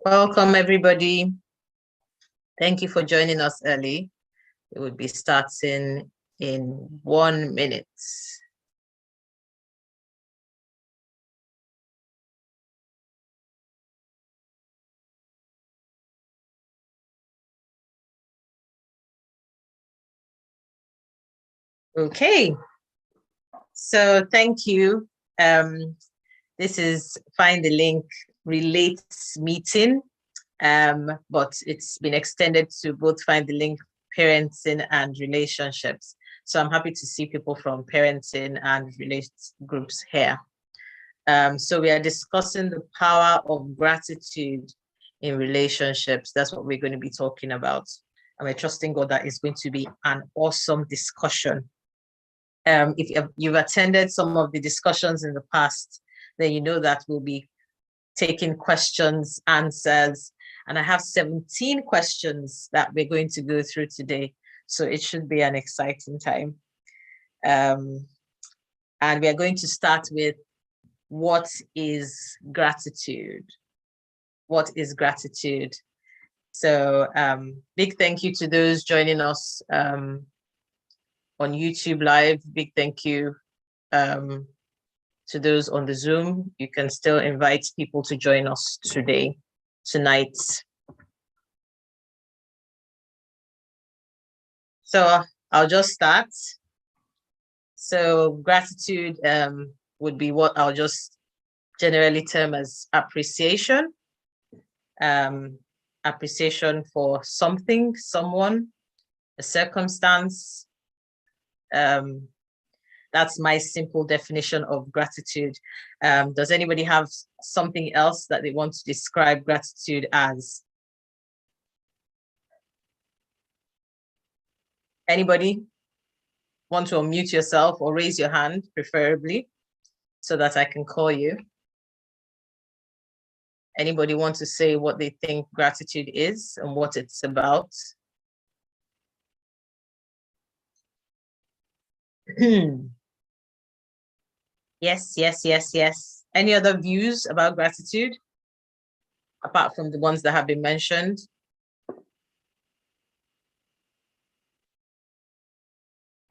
Welcome, everybody. Thank you for joining us early. We will be starting in 1 minute. Okay, so thank you. This is Find the Link Relates meeting, but it's been extended to both Find the Link parenting and relationships. So I'm happy to see people from parenting and relate groups here. So we are discussing the power of gratitude in relationships. That's what we're going to be talking about. And we're trusting God that it's going to be an awesome discussion. If you've attended some of the discussions in the past, then you know that we'll be taking questions, answers, and I have 17 questions that we're going to go through today. So it should be an exciting time. And we are going to start with, what is gratitude? What is gratitude? So big thank you to those joining us on YouTube Live. Big thank you to those on the Zoom. You can still invite people to join us tonight. So I'll just start. So gratitude would be what I'll just generally term as appreciation. Appreciation for something, someone, a circumstance. That's my simple definition of gratitude. Does anybody have something else that they want to describe gratitude as? Anybody want to unmute yourself or raise your hand, preferably, so that I can call you? Anybody want to say what they think gratitude is and what it's about? Yes. Any other views about gratitude, apart from the ones that have been mentioned?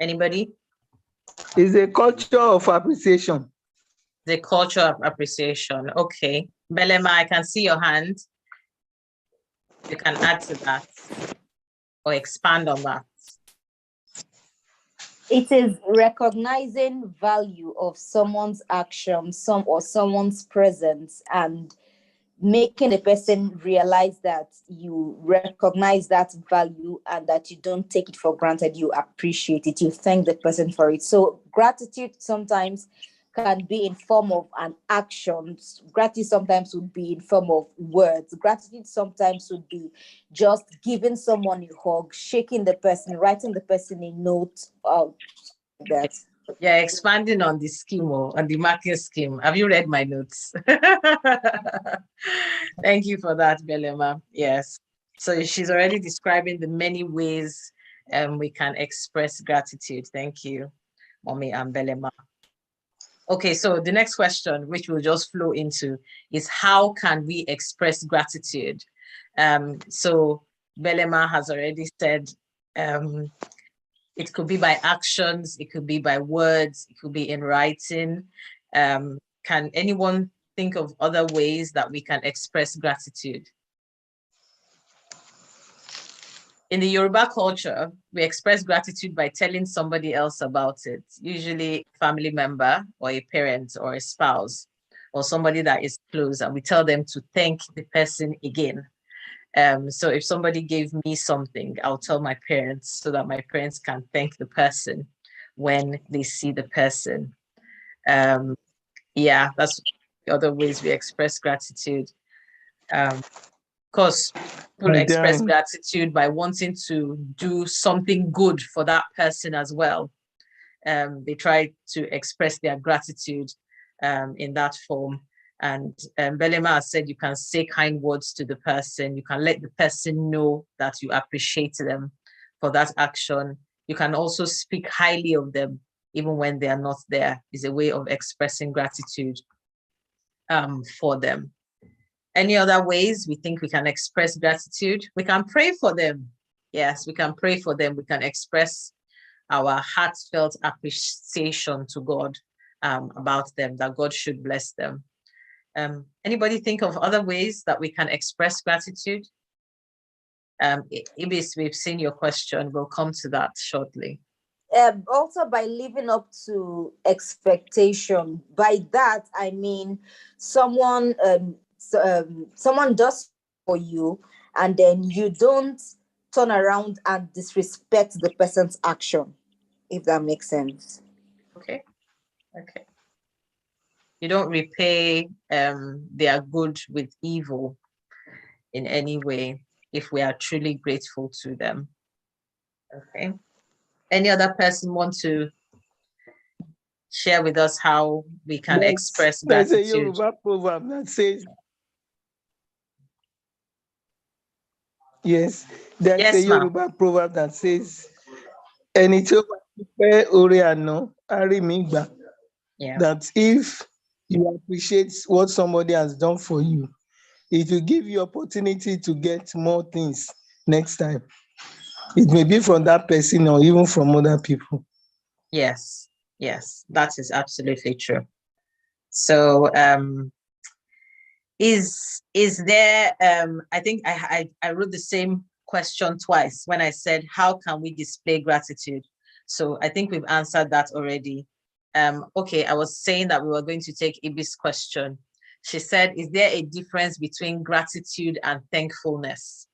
Anybody? It's a culture of appreciation. The culture of appreciation. Okay. Belema, I can see your hand. You can add to that or expand on that. It is recognizing value of someone's action, someone's presence, and making the person realize that you recognize that value and that you don't take it for granted. You appreciate it. You thank the person for it. So gratitude sometimes can be in form of an action. Gratitude sometimes would be in form of words. Gratitude sometimes would be just giving someone a hug, shaking the person, writing the person a note, that. Yeah, expanding on the scheme or on the marking scheme. Have you read my notes? Thank you for that, Belema. Yes. So she's already describing the many ways we can express gratitude. Thank you, Mommy and Belema. Okay, so the next question, which we'll just flow into, is how can we express gratitude? So Belema has already said it could be by actions, it could be by words, it could be in writing. Can anyone think of other ways that we can express gratitude? In the Yoruba culture, we express gratitude by telling somebody else about it, usually a family member or a parent or a spouse or somebody that is close, and we tell them to thank the person again. So if somebody gave me something, I'll tell my parents so that my parents can thank the person when they see the person. Yeah, that's the other ways we express gratitude. Of course, people express gratitude by wanting to do something good for that person as well. They try to express their gratitude in that form. And Belema said you can say kind words to the person. You can let the person know that you appreciate them for that action. You can also speak highly of them, even when they are not there. Is a way of expressing gratitude for them. Any other ways we think we can express gratitude? We can pray for them. Yes, we can pray for them. We can express our heartfelt appreciation to God about them, that God should bless them. Anybody think of other ways that we can express gratitude? Ibis, we've seen your question. We'll come to that shortly. Also by living up to expectation. By that, I mean someone does for you, and then you don't turn around and disrespect the person's action, if that makes sense. Okay. You don't repay their good with evil in any way if we are truly grateful to them. Okay. Any other person want to share with us how we can express gratitude? There's a Yoruba proverb that says, yes, there's a Yoruba proverb that says, ẹni tí ó bá dúpẹ́ oore àná á rí mi gbà. That if you appreciate what somebody has done for you, it will give you opportunity to get more things next time. It may be from that person or even from other people. Yes, that is absolutely true. So is there I think I wrote the same question twice when I said, how can we display gratitude? So I think we've answered that already. Okay, I was saying that we were going to take Ibi's question. She said, is there a difference between gratitude and thankfulness?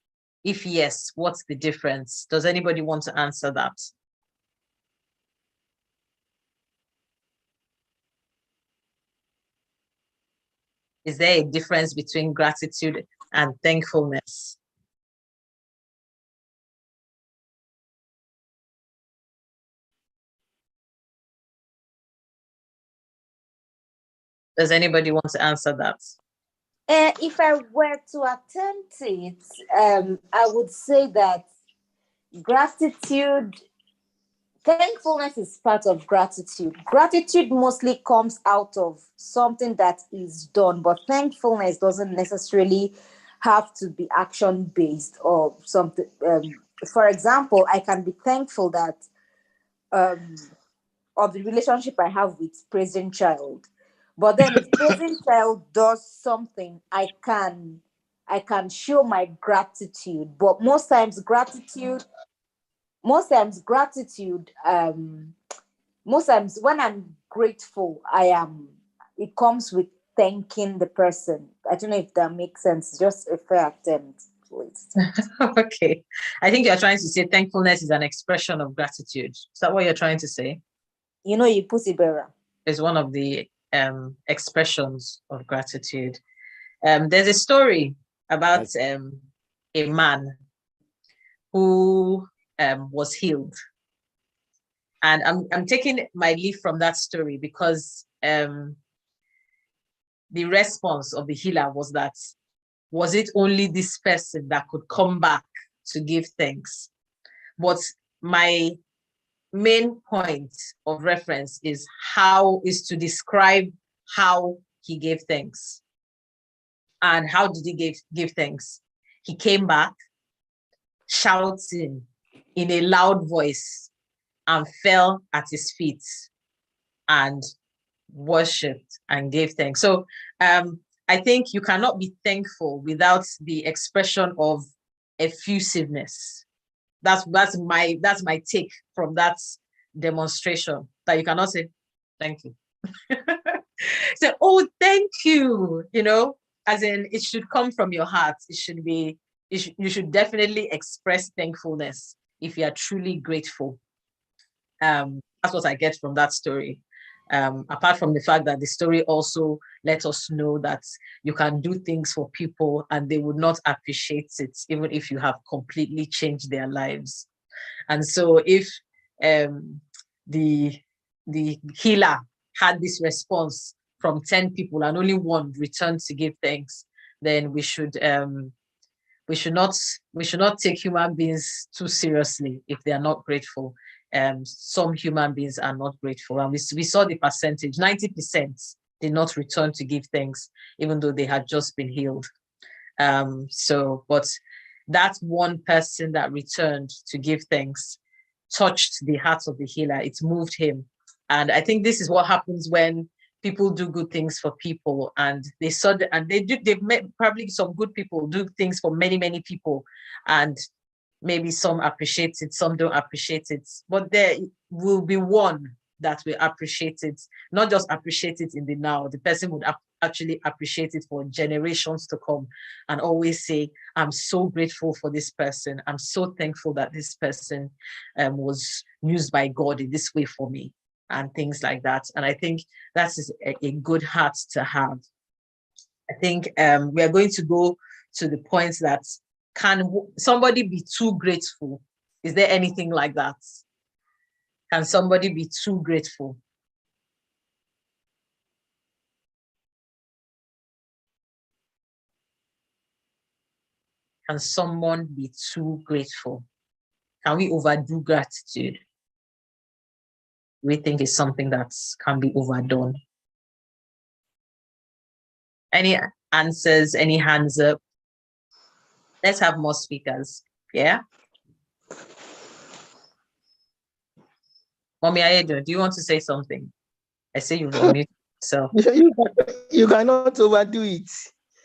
If yes, what's the difference? Does anybody want to answer that? Is there a difference between gratitude and thankfulness? Does anybody want to answer that? If I were to attempt it, I would say that thankfulness is part of gratitude. Gratitude mostly comes out of something that is done, but thankfulness doesn't necessarily have to be action-based or something. For example, I can be thankful that of the relationship I have with present child. But then if present child does something, I can show my gratitude. But most times gratitude most times when I'm grateful, it comes with thanking the person. I don't know if that makes sense. Just a fair attempt, please. Okay. I think you're trying to say thankfulness is an expression of gratitude. Is that what you're trying to say? You put it better. It's one of the expressions of gratitude. There's a story about a man who was healed. And I'm taking my leaf from that story because the response of the healer was that, was it only this person that could come back to give thanks? But my main point of reference is to describe how he gave thanks. And how did he give thanks? He came back shouting in a loud voice and fell at his feet and worshipped and gave thanks. So I think you cannot be thankful without the expression of effusiveness. That's my take from that demonstration, that you cannot say thank you. Say, oh, thank you, as in it should come from your heart. You should definitely express thankfulness if you are truly grateful. That's what I get from that story. Apart from the fact that the story also let us know that you can do things for people and they would not appreciate it, even if you have completely changed their lives. And so if the healer had this response from 10 people and only one returned to give thanks, then we should not take human beings too seriously if they are not grateful. Some human beings are not grateful, and we saw the percentage. 90% did not return to give thanks, even though they had just been healed. But that one person that returned to give thanks touched the heart of the healer. It moved him. And I think this is what happens when people do good things for people, and they saw that, and they've met probably some good people do things for many, many people, and maybe some appreciate it, some don't appreciate it, but there will be one that will appreciate it, not just appreciate it in the now. The person would actually appreciate it for generations to come, and always say, I'm so grateful for this person. I'm so thankful that this person was used by God in this way for me, and things like that. And I think that is a good heart to have. I think we are going to go to the point that, can somebody be too grateful? Is there anything like that? Can somebody be too grateful? Can someone be too grateful? Can we overdo gratitude? We think it's something that can be overdone. Any answers? Any hands up? Let's have more speakers. Yeah. Mommy Ayedo, do you want to say something? I say you've unmuted yourself. You cannot overdo it,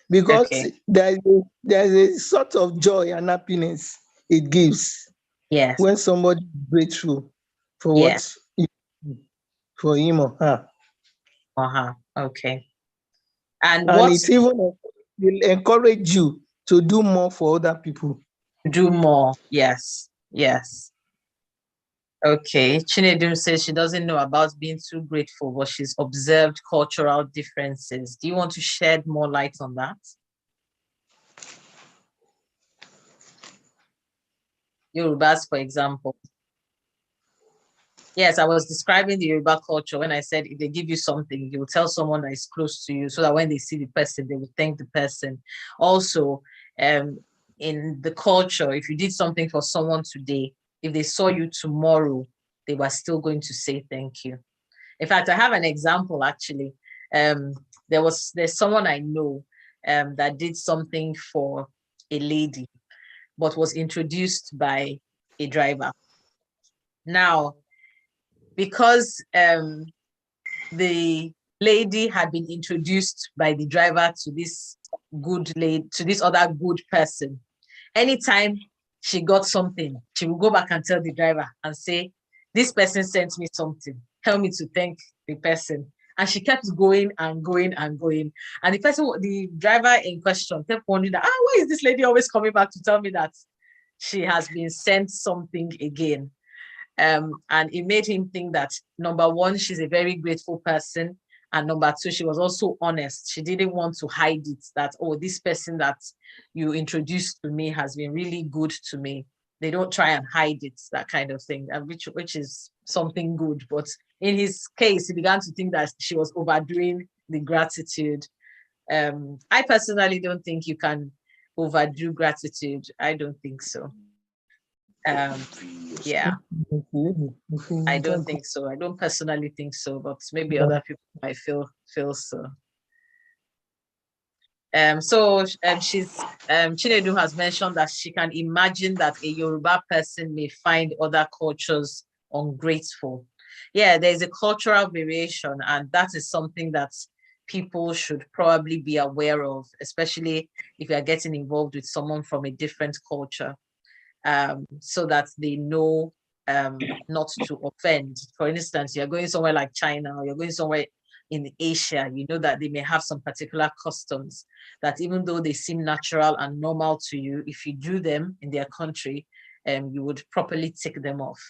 because okay, there's a sort of joy and happiness it gives. Yes. When somebody is grateful for what you do for him or her. Okay. And it even will encourage you to do more for other people. Do more. Yes. Yes. Okay. Chinedum says she doesn't know about being too grateful, but she's observed cultural differences. Do you want to shed more light on that? Yorubas, for example. Yes, I was describing the Yoruba culture when I said if they give you something, you will tell someone that is close to you, so that when they see the person, they will thank the person. Also, in the culture, if you did something for someone today, if they saw you tomorrow, they were still going to say thank you. In fact, I have an example actually. There's someone I know that did something for a lady, but was introduced by a driver. Now, because the lady had been introduced by the driver to this good lady, to this other good person, anytime she got something, she would go back and tell the driver and say, this person sent me something, tell me to thank the person. And she kept going and going and going. And the driver in question kept wondering that, why is this lady always coming back to tell me that she has been sent something again? And it made him think that, number one, she's a very grateful person. And number two, she was also honest. She didn't want to hide it, that, oh, this person that you introduced to me has been really good to me. They don't try and hide it, that kind of thing, which is something good. But in his case, he began to think that she was overdoing the gratitude. I personally don't think you can overdo gratitude. I don't think so. Yeah, I don't think so. I don't personally think so, but maybe other people might feel so. Chinedu has mentioned that she can imagine that a Yoruba person may find other cultures ungrateful. Yeah, there's a cultural variation, and that is something that people should probably be aware of, especially if you're getting involved with someone from a different culture, so that they know not to offend. For instance, you're going somewhere like China, or you're going somewhere in Asia, you know that they may have some particular customs that, even though they seem natural and normal to you, if you do them in their country, you would properly tick them off.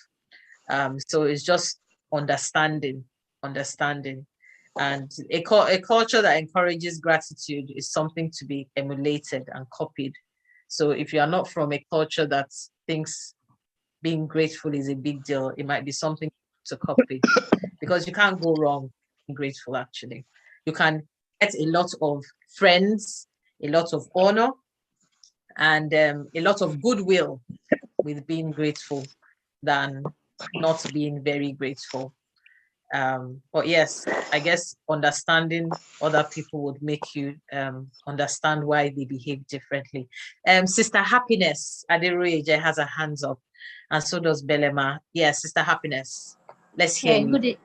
So it's just understanding. And a culture that encourages gratitude is something to be emulated and copied. So if you are not from a culture that thinks being grateful is a big deal, it might be something to copy, because you can't go wrong being grateful, actually. You can get a lot of friends, a lot of honor, and a lot of goodwill with being grateful than not being very grateful. But yes, I guess understanding other people would make you understand why they behave differently. Sister Happiness Aderoyeje has her hands up, and so does Belema. Yes, Sister Happiness, let's hear you.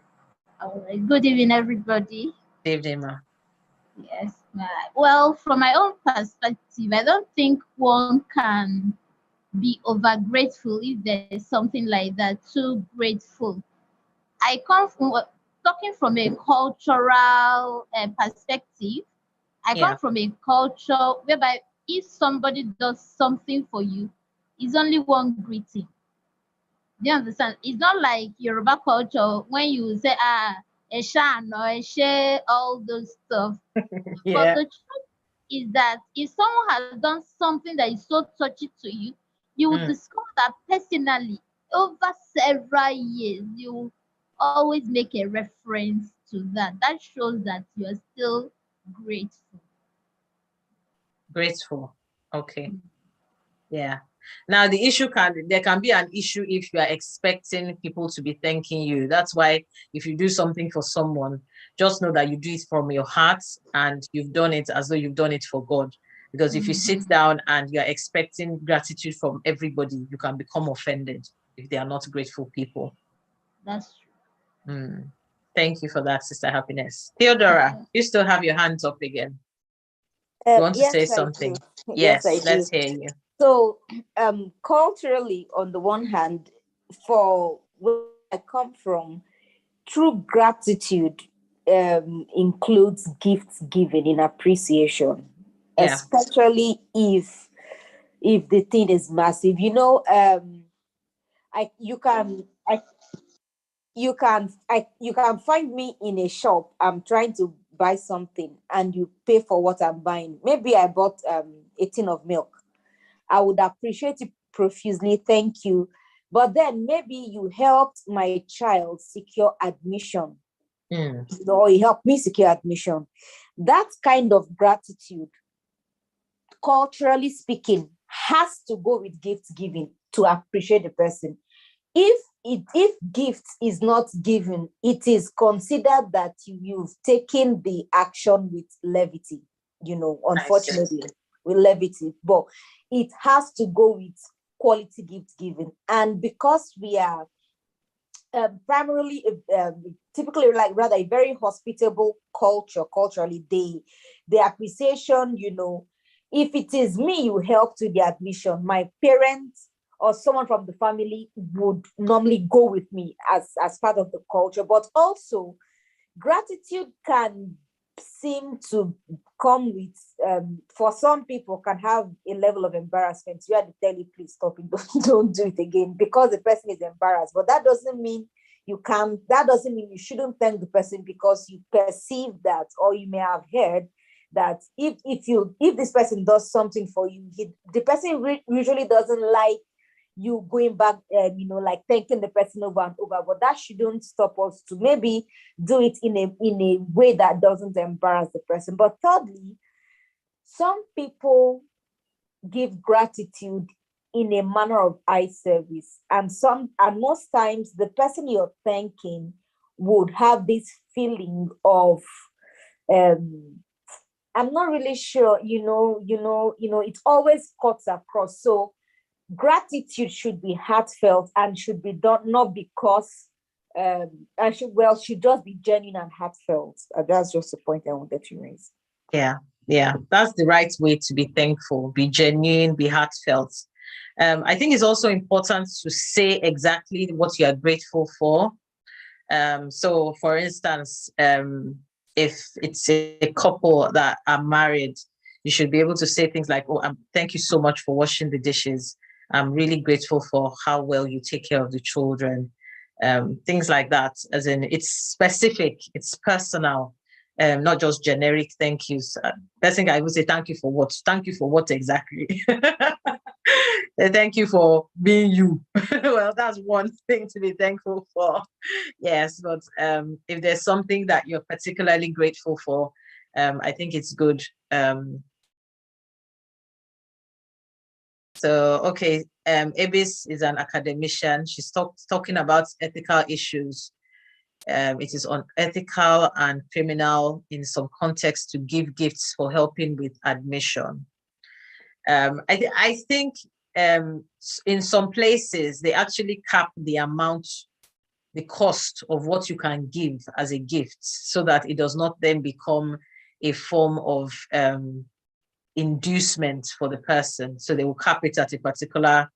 Good evening, everybody. Good evening, ma. Yes. Well, from my own perspective, I don't think one can be over grateful if there is something like that. Too grateful. I come from talking from a cultural perspective. I come from a culture whereby if somebody does something for you, it's only one greeting. Do you understand? It's not like Yoruba culture when you say Eshan or Eshe, all those stuff. But the truth is that if someone has done something that is so touchy to you, you will discover that personally over several years, you always make a reference to that. That shows that you are still grateful. Grateful. Okay. Yeah. Now there can be an issue if you are expecting people to be thanking you. That's why if you do something for someone, just know that you do it from your heart and you've done it as though you've done it for God. Because if you sit down and you're expecting gratitude from everybody, you can become offended if they are not grateful people. That's true. Thank you for that, Sister Happiness. Theodora, you still have your hands up again. You want to say something? Yes, I do. Let's hear you. So, culturally, on the one hand, for where I come from, true gratitude includes gift giving in appreciation, especially if the thing is massive. You know, you can find me in a shop. I'm trying to buy something, and you pay for what I'm buying. Maybe I bought a tin of milk. I would appreciate it profusely. Thank you. But then maybe you helped my child secure admission. Or you helped me secure admission. That kind of gratitude, culturally speaking, has to go with gift giving to appreciate the person. If gift is not given, it is considered that you've taken the action with levity, unfortunately, with levity. But it has to go with quality gift giving. And because we are primarily, typically, like rather a very hospitable culture, culturally, the appreciation, if it is me you help to the admission, my parents or someone from the family would normally go with me as part of the culture. But also, gratitude can seem to come with, for some people, can have a level of embarrassment. You have to tell you, please stop it, don't do it again, because the person is embarrassed. But that doesn't mean you shouldn't thank the person, because you perceive that, or you may have heard that if this person does something for you, the person usually doesn't like you going back, like thanking the person over and over. But that shouldn't stop us to maybe do it in a way that doesn't embarrass the person. But thirdly, some people give gratitude in a manner of eye service, and most times the person you're thanking would have this feeling of I'm not really sure, it always cuts across. So gratitude should be heartfelt and should be done not because should just be genuine and heartfelt. That's just the point I wanted to raise. Yeah, that's the right way to be thankful. Be genuine, be heartfelt. I think it's also important to say exactly what you are grateful for. So for instance, if it's a couple that are married, you should be able to say things like, thank you so much for washing the dishes. I'm really grateful for how well you take care of the children. Things like that, as in it's specific, it's personal, not just generic thank yous. First thing I would say, thank you for what? Thank you for what exactly? Thank you for being you. Well, that's one thing to be thankful for. Yes, but if there's something that you're particularly grateful for, I think it's good. So, okay, Ebis is an academician. She's talking about ethical issues. it is unethical and criminal in some contexts to give gifts for helping with admission. I think in some places, they actually cap the amount, the cost of what you can give as a gift, so that it does not then become a form of inducement for the person. So they will cap it at a particular,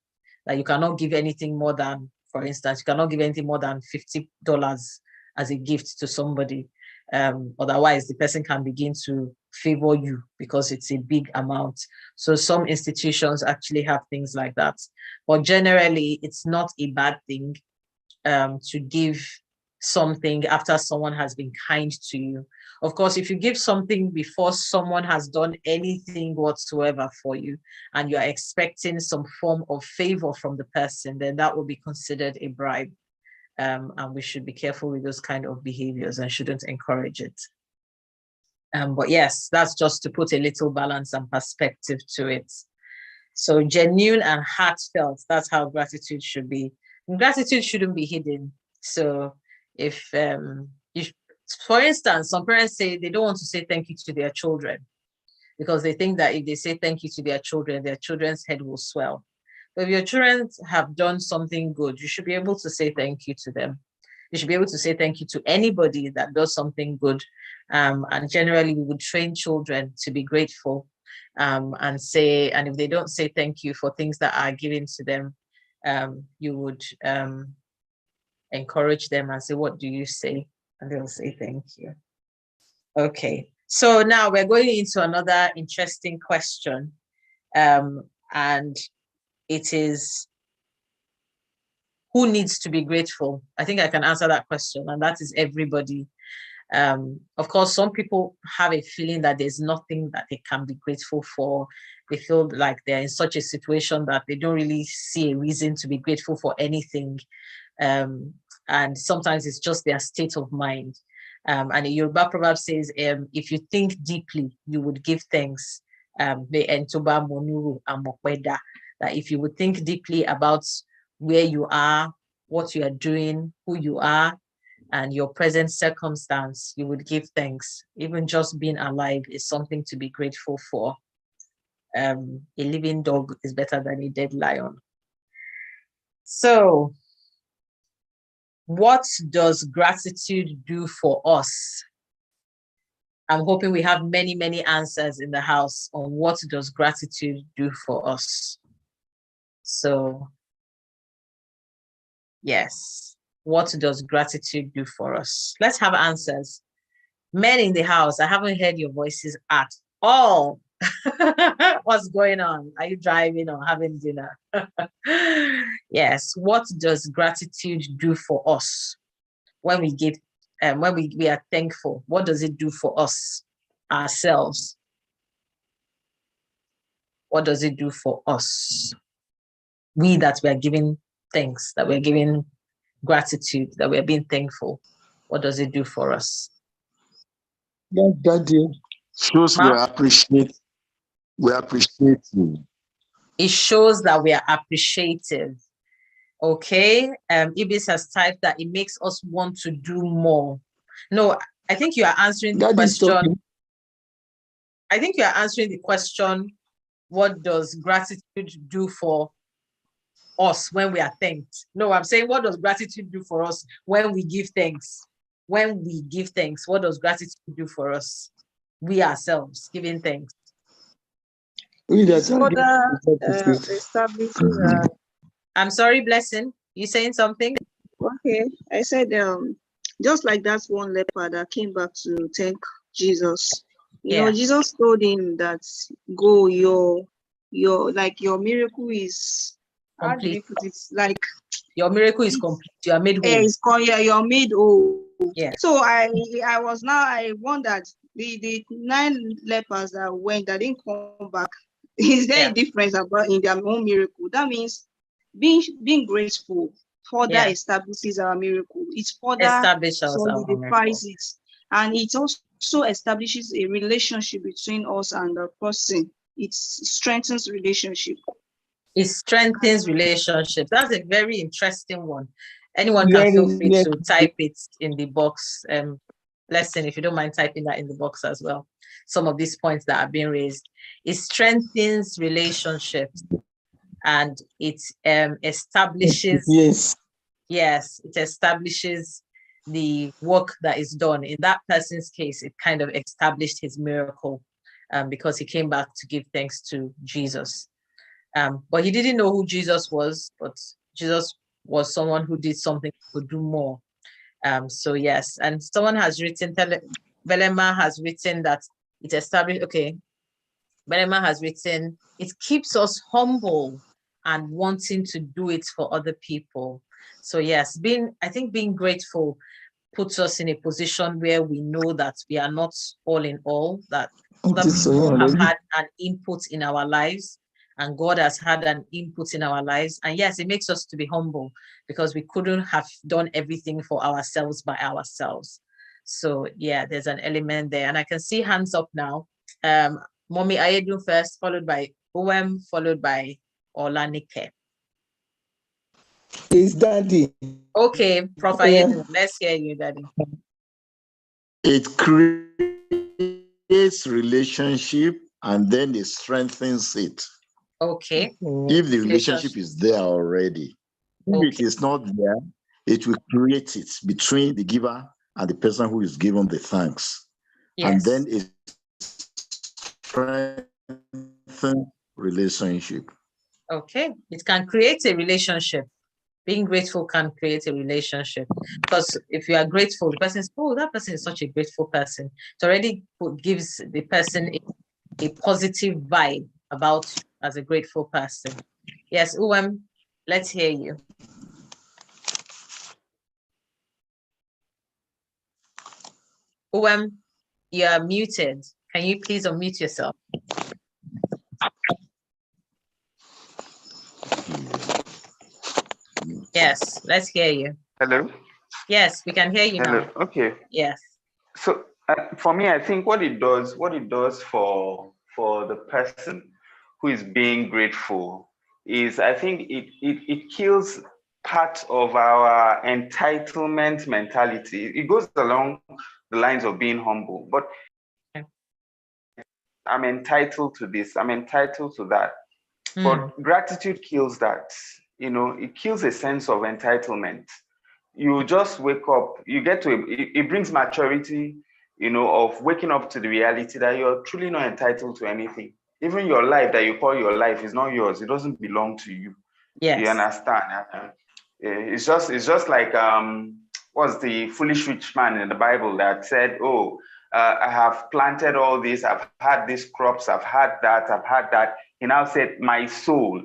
that you cannot give anything more than, for instance, you cannot give anything more than $50 as a gift to somebody. Otherwise, the person can begin to favor you because it's a big amount. So some institutions actually have things like that. But generally, it's not a bad thing to give something after someone has been kind to you. Of course, if you give something before someone has done anything whatsoever for you, and you are expecting some form of favor from the person, then that will be considered a bribe. And we should be careful with those kind of behaviors and shouldn't encourage it. But yes, that's just to put a little balance and perspective to it. So genuine and heartfelt, that's how gratitude should be. And gratitude shouldn't be hidden. So if, for instance, some parents say they don't want to say thank you to their children because they think that if they say thank you to their children's head will swell. But if your children have done something good, you should be able to say thank you to them. You should be able to say thank you to anybody that does something good. And generally, we would train children to be grateful and if they don't say thank you for things that are given to them, you would encourage them and say, what do you say? And they'll say thank you. Okay, so now we're going into another interesting question. And it is, who needs to be grateful? I think I can answer that question, and that is everybody. Of course, some people have a feeling that there's nothing that they can be grateful for. They feel like they're in such a situation that they don't really see a reason to be grateful for anything. And sometimes it's just their state of mind. And the Yoruba proverb says, if you think deeply, you would give thanks. That if you would think deeply about where you are, what you are doing, who you are, and your present circumstance, you would give thanks. Even just being alive is something to be grateful for. A living dog is better than a dead lion. So, what does gratitude do for us? I'm hoping we have many, many answers in the house on what does gratitude do for us. So, yes, what does gratitude do for us? Let's have answers. Men in the house, I haven't heard your voices at all. What's going on? Are you driving or having dinner? Yes, what does gratitude do for us when we give, when we are thankful? What does it do for us, ourselves? What does it do for us? We that we are giving thanks, that we're giving gratitude, that we're being thankful. What does it do for us? Yeah, Daddy. Shows we appreciate. We appreciate you. It shows that we are appreciative. Okay. Ibis has typed that it makes us want to do more. No, I think you are answering the question. I think you are answering the question, what does gratitude do for us when we are thanked? No, I'm saying, what does gratitude do for us when we give thanks? When we give thanks, what does gratitude do for us? We ourselves giving thanks. I'm sorry, Blessing. You saying something? Okay, I said just like that one leper that came back to thank Jesus. You know, Jesus told him that go, your miracle is complete. Like your miracle is complete. You are made whole. You're made whole. Yeah. So I wondered the 9 lepers that didn't come back. Is there a difference about in their own miracle? That means being grateful further establishes our miracle. It further solidifies it, and it also establishes a relationship between us and the person. It strengthens relationship. It strengthens relationships. That's a very interesting one. Anyone can feel free to type it in the box. Lesson, if you don't mind typing that in the box as well. Some of these points that are being raised. It strengthens relationships and it establishes it establishes the work that is done. In that person's case, it kind of established his miracle because he came back to give thanks to Jesus. But he didn't know who Jesus was, but Jesus was someone who did something, could do more. So yes, and someone has written, Belema has written that it established, Belema has written, it keeps us humble and wanting to do it for other people. So yes, I think being grateful puts us in a position where we know that we are not all in all, that other people have had an input in our lives, and God has had an input in our lives. And yes, it makes us to be humble because we couldn't have done everything for ourselves by ourselves. So yeah, there's an element there. And I can see hands up now. Mommy Ayedu first, followed by Uwem, followed by Olanike. It's Daddy. Okay, Prof. Ayedu, let's hear you, Daddy. It creates relationship and then it strengthens it. Okay. If the relationship is there already, if it is not there, it will create it between the giver and the person who is given the thanks. Yes. And then it strengthens relationship. Okay. It can create a relationship. Being grateful can create a relationship. Because if you are grateful, the person says, oh, that person is such a grateful person. It already gives the person a positive vibe about you as a grateful person. Yes, Uwem, let's hear you. Uwem, you are muted. Can you please unmute yourself? Yes, let's hear you. Hello? Yes, we can hear you now. Okay. Yes. So for me, I think what it does for the person who is being grateful is, I think it kills part of our entitlement mentality. It goes along the lines of being humble, but I'm entitled to this, I'm entitled to that. But gratitude kills that. It kills a sense of entitlement. You just wake up, you get to it brings maturity, of waking up to the reality that you're truly not entitled to anything. Even your life that you call your life is not yours. It doesn't belong to you. Yes. You understand? It's just like what's the foolish rich man in the Bible that said, I have planted all this, I've had these crops, I've had that. He now said, my soul,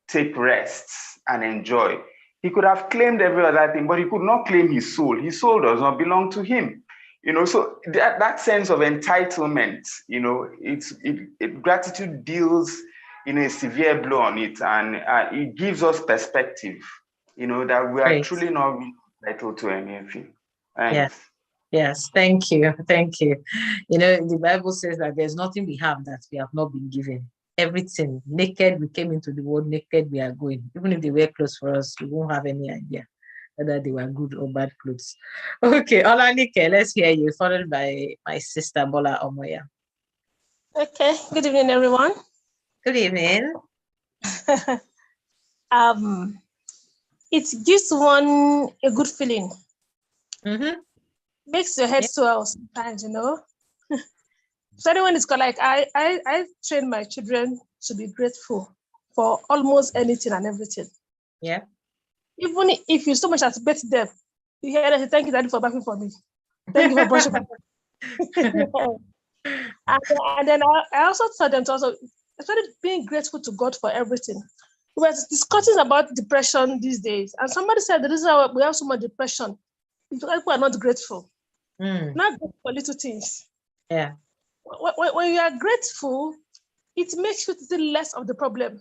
take rest and enjoy. He could have claimed every other thing, but he could not claim his soul. His soul does not belong to him. So that sense of entitlement, gratitude deals a severe blow on it, and it gives us perspective, that we are truly not entitled to anything. Thanks. Yes, thank you. Thank you. The Bible says that there's nothing we have that we have not been given. Everything. Naked, we came into the world, naked we are going. Even if they wear clothes for us, we won't have any idea whether they were good or bad clothes. Okay, Olanike, let's hear you, followed by my sister Bola Omoya. Okay, good evening, everyone. Good evening. It gives one a good feeling. Mm-hmm. Makes your head swell sometimes, So anyone is like, I train my children to be grateful for almost anything and everything. Yeah. Even if you so much as bet them, you hear them say, thank you, Daddy, for backing for me. Thank you for brushing my and then I also told them to also started being grateful to God for everything. We were discussing about depression these days, and somebody said the reason why we have so much depression is because people are not grateful. Not grateful for little things. Yeah. When you are grateful, it makes you see less of the problem.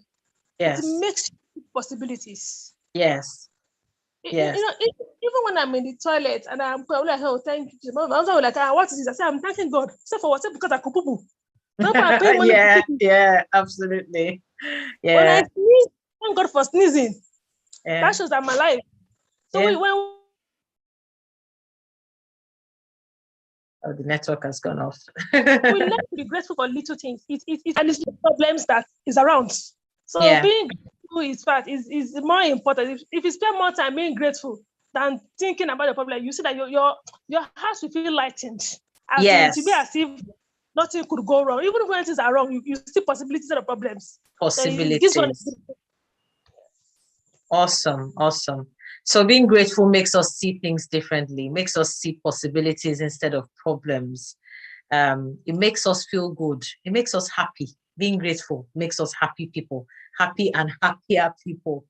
Yes. It makes you possibilities. Yes. Yes. Even when I'm in the toilet and I'm probably like, oh, thank you. I'm like, what is this? I say, I'm thanking God. Except for whatever, because I could poo. Yeah, absolutely. Yeah. When I sneeze, thank God for sneezing. Yeah. That shows I'm alive. So when the network has gone off. we learn to be grateful for little things. And it's the problems that is around. So being grateful is more important. If you spend more time being grateful than thinking about the problem, you see that your heart will feel lightened. It will be as if nothing could go wrong. Even when things are wrong, you see possibilities of problems. Possibilities. Awesome. So being grateful makes us see things differently, makes us see possibilities instead of problems. It makes us feel good. It makes us happy. Being grateful makes us happy people, happy and happier people,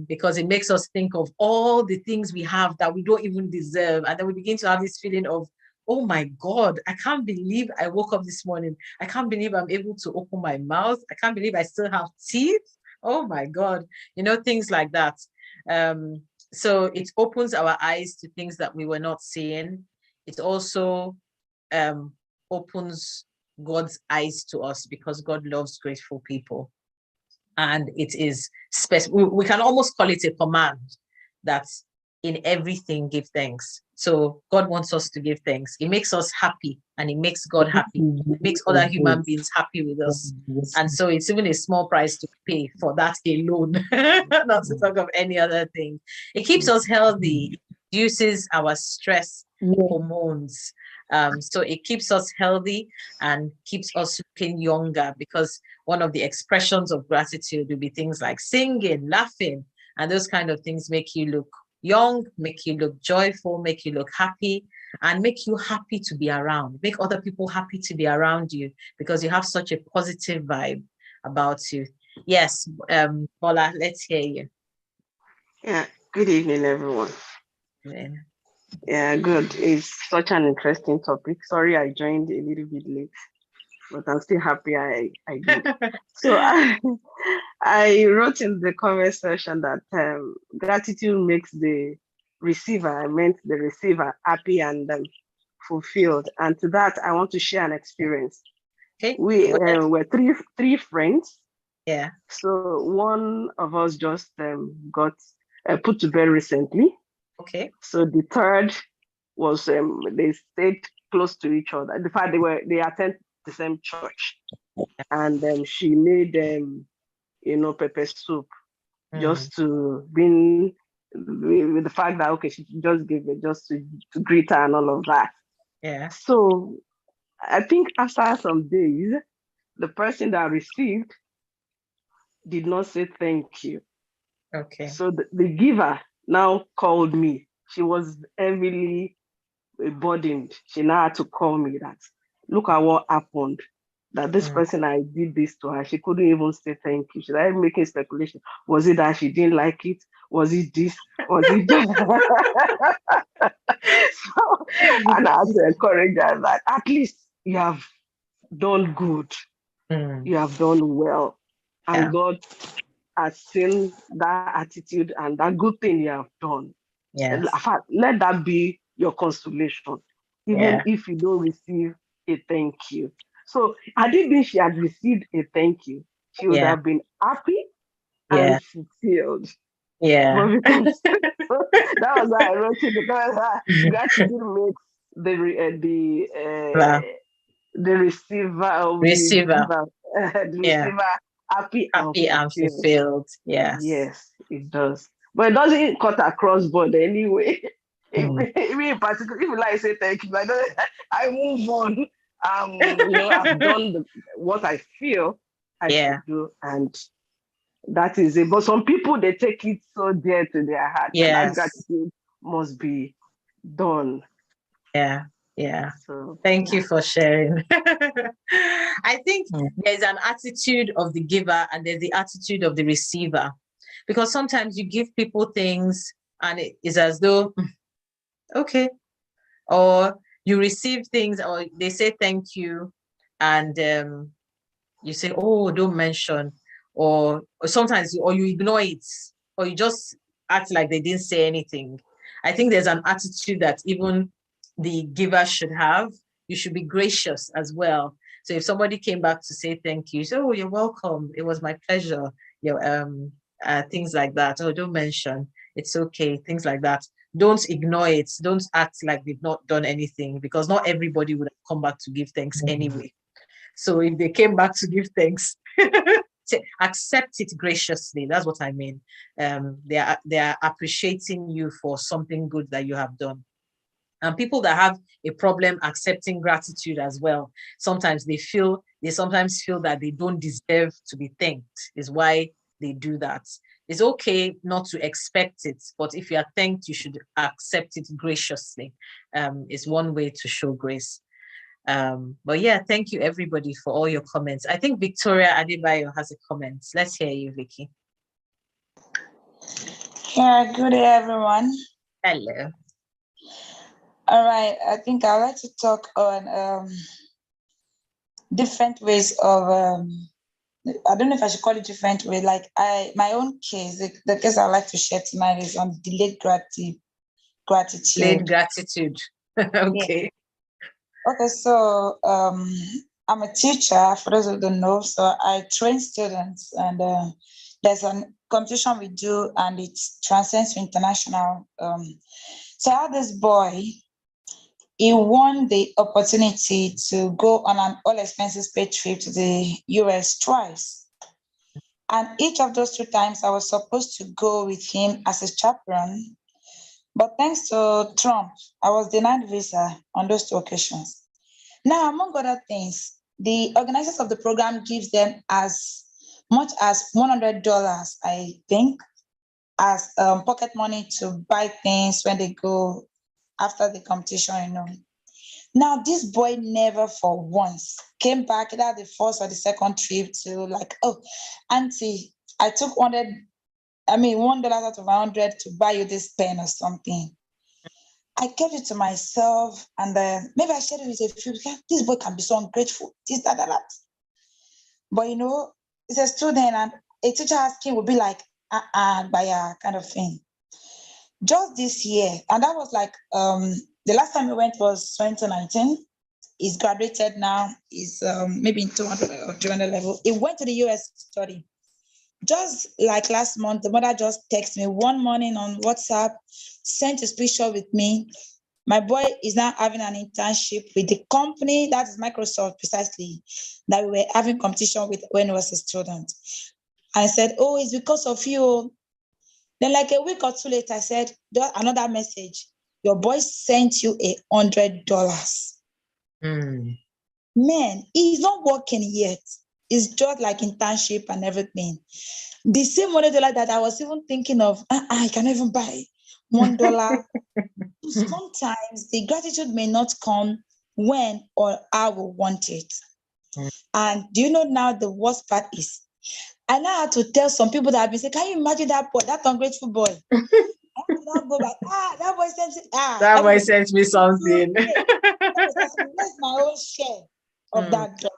because it makes us think of all the things we have that we don't even deserve. And then we begin to have this feeling of, oh my God, I can't believe I woke up this morning. I can't believe I'm able to open my mouth. I can't believe I still have teeth. Oh my God, things like that. So it opens our eyes to things that we were not seeing. It also opens God's eyes to us, because God loves grateful people. And it is we can almost call it a command that in everything give thanks. So God wants us to give thanks. It makes us happy, and it makes God happy. It makes other human beings happy with us. And so it's even a small price to pay for that alone, not to talk of any other thing. It keeps us healthy, reduces our stress hormones. So it keeps us healthy and keeps us looking younger, because one of the expressions of gratitude will be things like singing, laughing, and those kind of things make you look young, make you look joyful, make you look happy, and make you happy to be around, make other people happy to be around you, because you have such a positive vibe about you. Yes, Bola, let's hear you. Yeah, good evening, everyone. Yeah, good. It's such an interesting topic. Sorry, I joined a little bit late, but I'm still happy I did. So I wrote in the comment section that gratitude makes the receiver happy and fulfilled. And to that, I want to share an experience. Okay. We were three friends. Yeah. So one of us just got put to bed recently. Okay. So the third was they stayed close to each other. In fact, they attend the same church, and she made pepper soup just to bring, with the fact that she just gave it just to greet her and all of that. Yeah. So I think after some days, the person that received did not say thank you. Okay. So the giver now called me. She was heavily burdened. She now had to call me that, look at what happened, that this person, I did this to her. She couldn't even say thank you. She started making speculation. Was it that she didn't like it? Was it this? Was it that? And I had to encourage her that at least you have done good. You have done well. And God has seen that attitude and that good thing you have done. Yes. Let that be your consolation, even if you don't receive a thank you. So had it been she had received a thank you, she would have been happy and fulfilled. Yeah. But because that was why I wrote it, because gratitude makes the receiver happy and fulfilled. Yes, it does. But it doesn't cut across board anyway. Even in particular, if I say thank you, I move on. I've done what I feel I should do, and that is it. But some people, they take it so dear to their heart, and that gratitude must be done. Yeah. So, thank you for sharing. I think there's an attitude of the giver and there's the attitude of the receiver, because sometimes you give people things and it is as though, okay, or you receive things or they say thank you and you say, oh, don't mention, or sometimes you ignore it, or you just act like they didn't say anything. I think there's an attitude that even the giver should have. You should be gracious as well. So if somebody came back to say thank you, say, oh, you're welcome, it was my pleasure, things like that. Oh, don't mention. It's okay, things like that. Don't ignore it. Don't act like they've not done anything, because not everybody would have come back to give thanks anyway. So if they came back to give thanks, accept it graciously. That's what I mean. They are appreciating you for something good that you have done. And people that have a problem accepting gratitude as well, sometimes they sometimes feel that they don't deserve to be thanked, is why they do that. It's okay not to expect it, but if you are thanked, you should accept it graciously. It's one way to show grace. But yeah, thank you everybody for all your comments. I think Victoria Adebayo has a comment. Let's hear you, Vicky. Yeah, good day, everyone. Hello. All right, I think I'd like to talk on different ways of, I don't know if I should call it different way, like my own case, the case I'd like to share tonight is on delayed gratitude. Delayed gratitude. Okay. Yeah. Okay, so I'm a teacher, for those who don't know, so I train students, and there's a competition we do, and it transcends to international. So I had this boy. He won the opportunity to go on an all expenses paid trip to the US twice. And each of those 2 times, I was supposed to go with him as a chaperone. But thanks to Trump, I was denied visa on those 2 occasions. Now, among other things, the organizers of the program gives them as much as $100, I think, as pocket money to buy things when they go after the competition, you know. Now, this boy never for once came back either the first or the second trip to like, oh, auntie, I took $1 out of 100 to buy you this pen or something. I kept it to myself, and maybe I shared it with a few. This boy can be so ungrateful, this, that, that. But you know, it's a student, and a teacher asking would be like, by kind of thing. Just this year, and that was like the last time we went was 2019. He's graduated now. He's maybe in 200 or 300 level. He went to the US to study. Just like last month, the mother just texted me one morning on WhatsApp, sent a picture with me. My boy is now having an internship with the company, that is Microsoft precisely, that we were having competition with when he was a student. And I said, oh, it's because of you. Then like a week or 2 later, I said, another message. Your boy sent you $100. Man, he's not working yet. It's just like internship and everything. The same $100 that I was even thinking of, I can even buy $1. Sometimes the gratitude may not come when or how we want it. And do you know now the worst part is, I now had to tell some people that have been saying, can you imagine that boy, that ungrateful boy? That boy sent it. That boy sent me something. That's my own share of that $.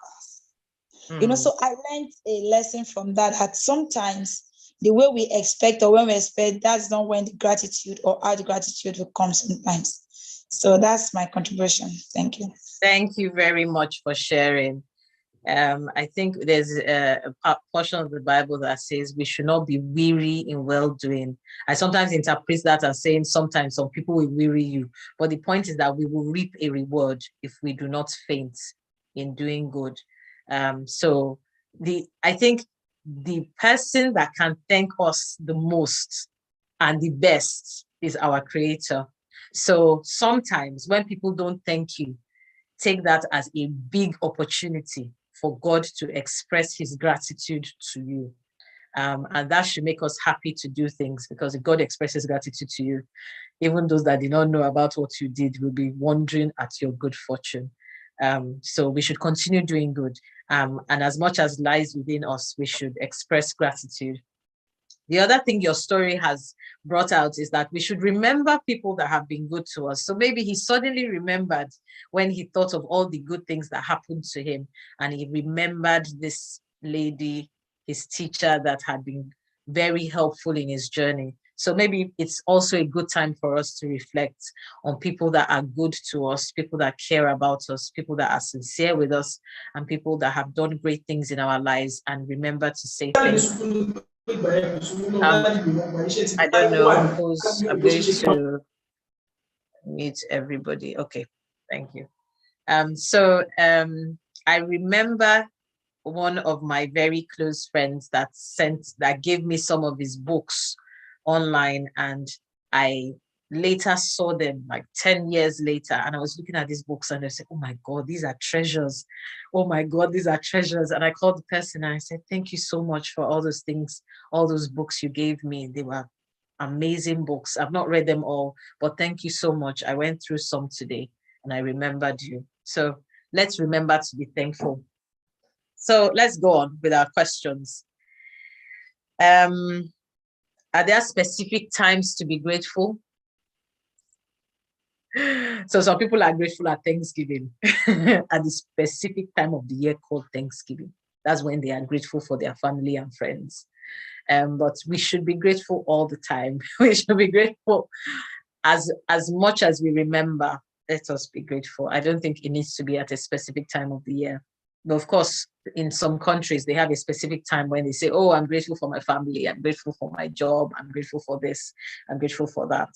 You know, so I learned a lesson from that sometimes the way we expect or when we expect, that's not when the gratitude or how the gratitude will come sometimes. So that's my contribution. Thank you. Thank you very much for sharing. I think there's a portion of the Bible that says we should not be weary in well-doing. I sometimes interpret that as saying sometimes some people will weary you, but the point is that we will reap a reward if we do not faint in doing good. So I think the person that can thank us the most and the best is our Creator. So sometimes when people don't thank you, take that as a big opportunity for God to express his gratitude to you. And that should make us happy to do things, because if God expresses gratitude to you, even those that did not know about what you did will be wondering at your good fortune. So we should continue doing good. And as much as lies within us, we should express gratitude. The other thing your story has brought out is that we should remember people that have been good to us. So maybe he suddenly remembered when he thought of all the good things that happened to him, and he remembered this lady, his teacher, that had been very helpful in his journey. So maybe it's also a good time for us to reflect on people that are good to us, people that care about us, people that are sincere with us, and people that have done great things in our lives, and remember to say thank you. I don't know who's, I'm going to mute everybody. Okay, thank you. I remember one of my very close friends that gave me some of his books online, and I later saw them like 10 years later, and I was looking at these books and I said, oh my God, these are treasures. Oh my God, these are treasures. And I called the person and I said, thank you so much for all those things, all those books you gave me. They were amazing books. I've not read them all, but thank you so much. I went through some today and I remembered you. So let's remember to be thankful. So let's go on with our questions. Are there specific times to be grateful? So some people are grateful at Thanksgiving, at the specific time of the year called Thanksgiving. That's when they are grateful for their family and friends. But we should be grateful all the time. We should be grateful as much as we remember. Let us be grateful. I don't think it needs to be at a specific time of the year. But of course, in some countries, they have a specific time when they say, oh, I'm grateful for my family. I'm grateful for my job. I'm grateful for this. I'm grateful for that.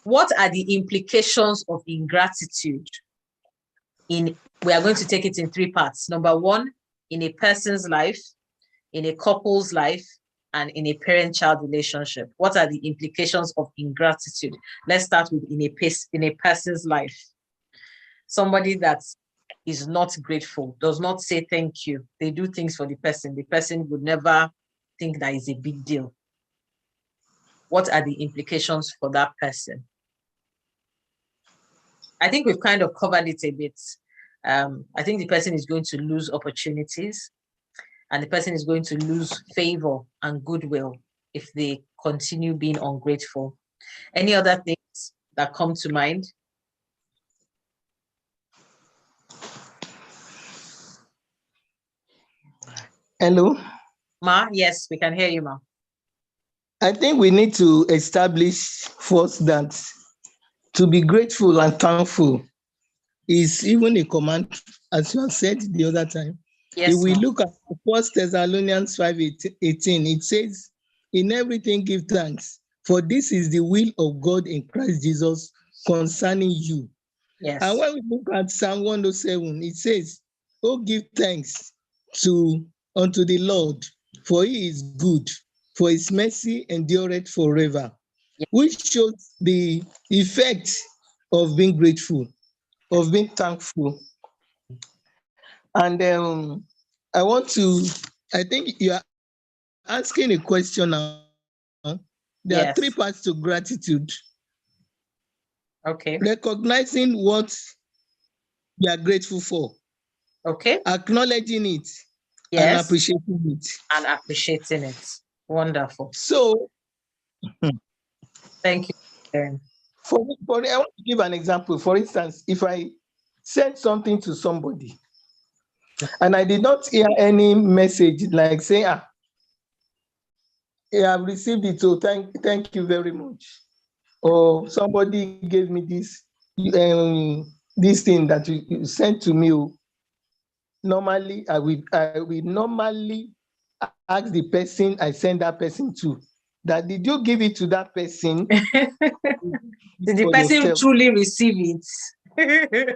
What are the implications of ingratitude? We are going to take it in 3 parts. Number 1, in a person's life, in a couple's life, and in a parent-child relationship. What are the implications of ingratitude? Let's start with in a person's life. Somebody that is not grateful, does not say thank you. They do things for the person. The person would never think that is a big deal. What are the implications for that person? I think we've kind of covered it a bit. I think the person is going to lose opportunities, and the person is going to lose favor and goodwill if they continue being ungrateful. Any other things that come to mind? Hello? Ma, yes, we can hear you, Ma. I think we need to establish first that to be grateful and thankful is even a command, as you have said the other time. Yes, if we look at 1 Thessalonians 5:18, it says, in everything give thanks, for this is the will of God in Christ Jesus concerning you. Yes. And when we look at Psalm 107, it says, oh, give thanks unto the Lord, for he is good, for his mercy endureth forever. Yes. Which shows the effect of being grateful, of being thankful. And I think you are asking a question now. There are 3 parts to gratitude. Okay. Recognizing what you are grateful for. Okay. Acknowledging it. Yes. And appreciating it. And appreciating it. Wonderful. So, thank you. I want to give an example. For instance, if I send something to somebody and I did not hear any message like saying, I have received it, so thank you very much. Or somebody gave me this thing that you sent to me. Normally, I will normally ask the person I send that person to, that did you give it to that person? Did the person yourself? Truly receive it?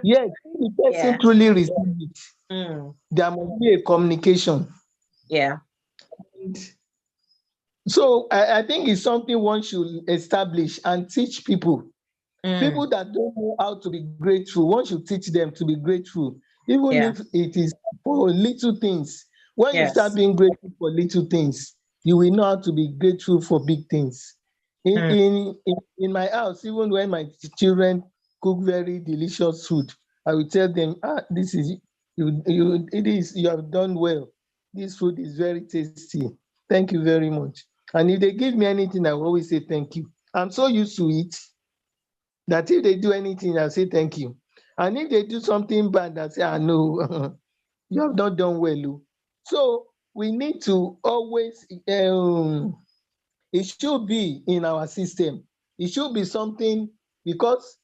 Yes, the person truly received it. There must be a communication. Yeah. And so I think it's something one should establish and teach people. People that don't know how to be grateful, one should teach them to be grateful, even if it is for little things. When you start being grateful for little things, you will know how to be grateful for big things. In my house, even when my children cook very delicious food, I will tell them, this is you have done well. This food is very tasty. Thank you very much. And if they give me anything, I will always say thank you. I'm so used to it that if they do anything, I'll say thank you. And if they do something bad, I'll say, no, you have not done well. So we need to always, it should be in our system. It should be something, because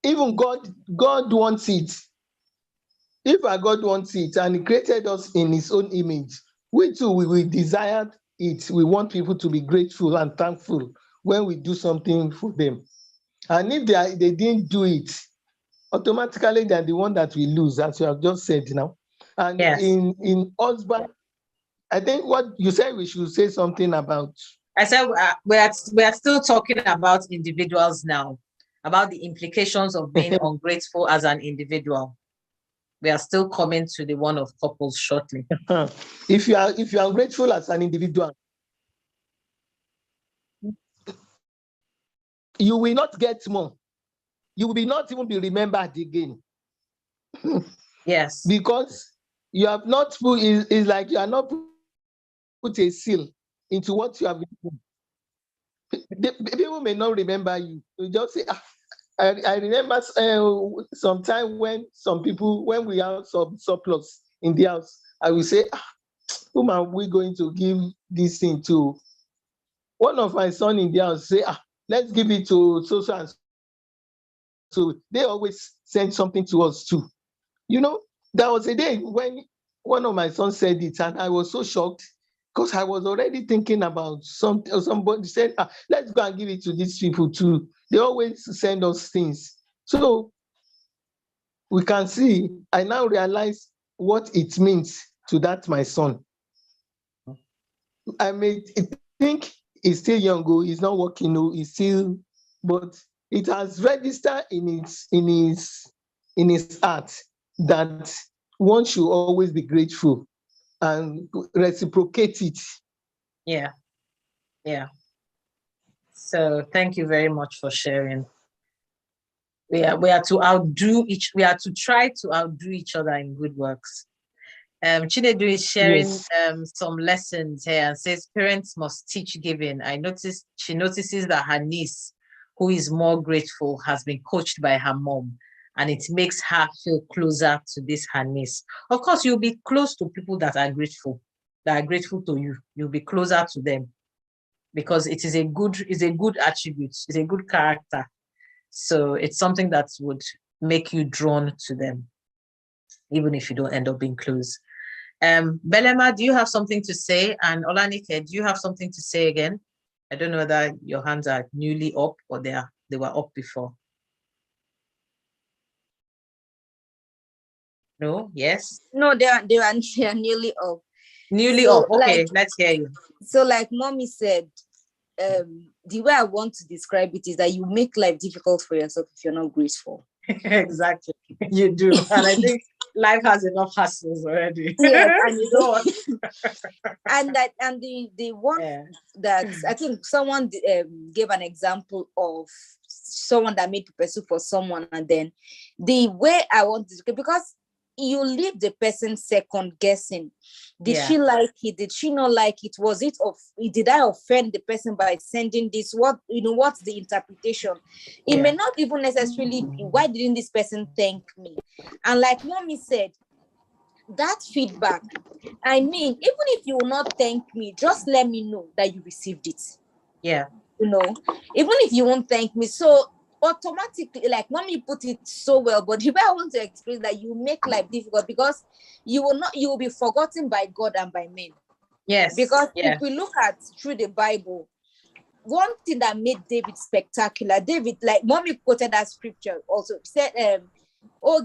even God wants it. If our God wants it and he created us in his own image, we too, we desire it. We want people to be grateful and thankful when we do something for them. And if they didn't do it, automatically they're the one that we lose, as you have just said now. And in husband, I think what you said, we should say something about. I said we are still talking about individuals now, about the implications of being ungrateful as an individual. We are still coming to the one of couples shortly. If you are ungrateful as an individual, you will not get more. You will not even be remembered again. Yes. Because you have not put, it's like you are not put a seal into what you have been doing. People may not remember you. You just say, I remember sometime when we have some surplus in the house, I will say, whom are we going to give this thing to? One of my son in the house say, let's give it to so and so. They always send something to us too. There was a day when one of my sons said it, and I was so shocked because I was already thinking about something. Somebody said, let's go and give it to these people too. They always send us things. So we can see, I now realize what it means to that my son. I may think he's still young, he's not working, he's still, but it has registered in his heart that one should always be grateful and reciprocate it. Yeah. So thank you very much for sharing. We are to try to outdo each other in good works. Chinedu is sharing some lessons here and says parents must teach giving. She notices that her niece, who is more grateful, has been coached by her mom, and it makes her feel closer to this her niece. Of course, you'll be close to people that are grateful to you. You'll be closer to them because it is a good attribute, it's a good character. So it's something that would make you drawn to them, even if you don't end up being close. Belema, do you have something to say? And Olanike, do you have something to say again? I don't know whether your hands are newly up or they were up before. No? Yes? No, they are newly up. Newly up. Okay, let's hear you. So like mommy said, the way I want to describe it is that you make life difficult for yourself if you're not grateful. Exactly. You do. And I think life has enough hassles already. Yes, and you don't. and the one that I think someone gave an example of someone that made people pursue for someone, and then the way I want to, because you leave the person second guessing. Did she like it? Did she not like it? Did I offend the person by sending this? What's the interpretation? It may not even necessarily be, why didn't this person thank me? And like mommy said, that feedback, I mean, even if you will not thank me, just let me know that you received it. Yeah. Even if you won't thank me. So automatically, like mommy put it so well, but the way I want to explain that you make life difficult because you will be forgotten by God and by men. Yes. Because if we look at through the Bible, one thing that made David spectacular, like mommy quoted that scripture also, said,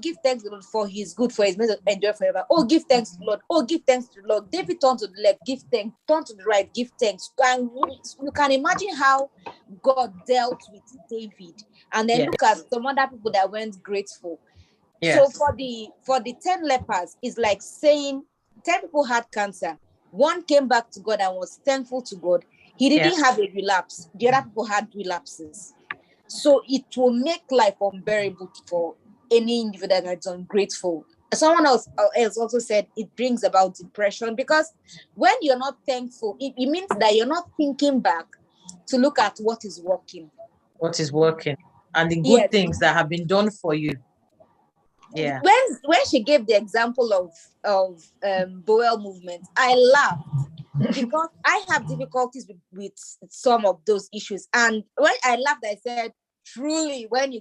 give thanks to the Lord for his good, for his mercy endure forever. Give thanks to the Lord. Give thanks to the Lord. David turned to the left, give thanks. Turn to the right, give thanks. And you can imagine how God dealt with David. And then look at some other people that weren't grateful. So for the 10 lepers, it's like saying 10 people had cancer. One came back to God and was thankful to God. He didn't have a relapse. The other people had relapses. So it will make life unbearable for any individual that's ungrateful. Someone else also said it brings about depression, because when you're not thankful, it means that you're not thinking back to look at what is working. And the good things that have been done for you. Yeah. When she gave the example of Boel movement, I laughed because I have difficulties with some of those issues. And when I laughed, I said, truly, when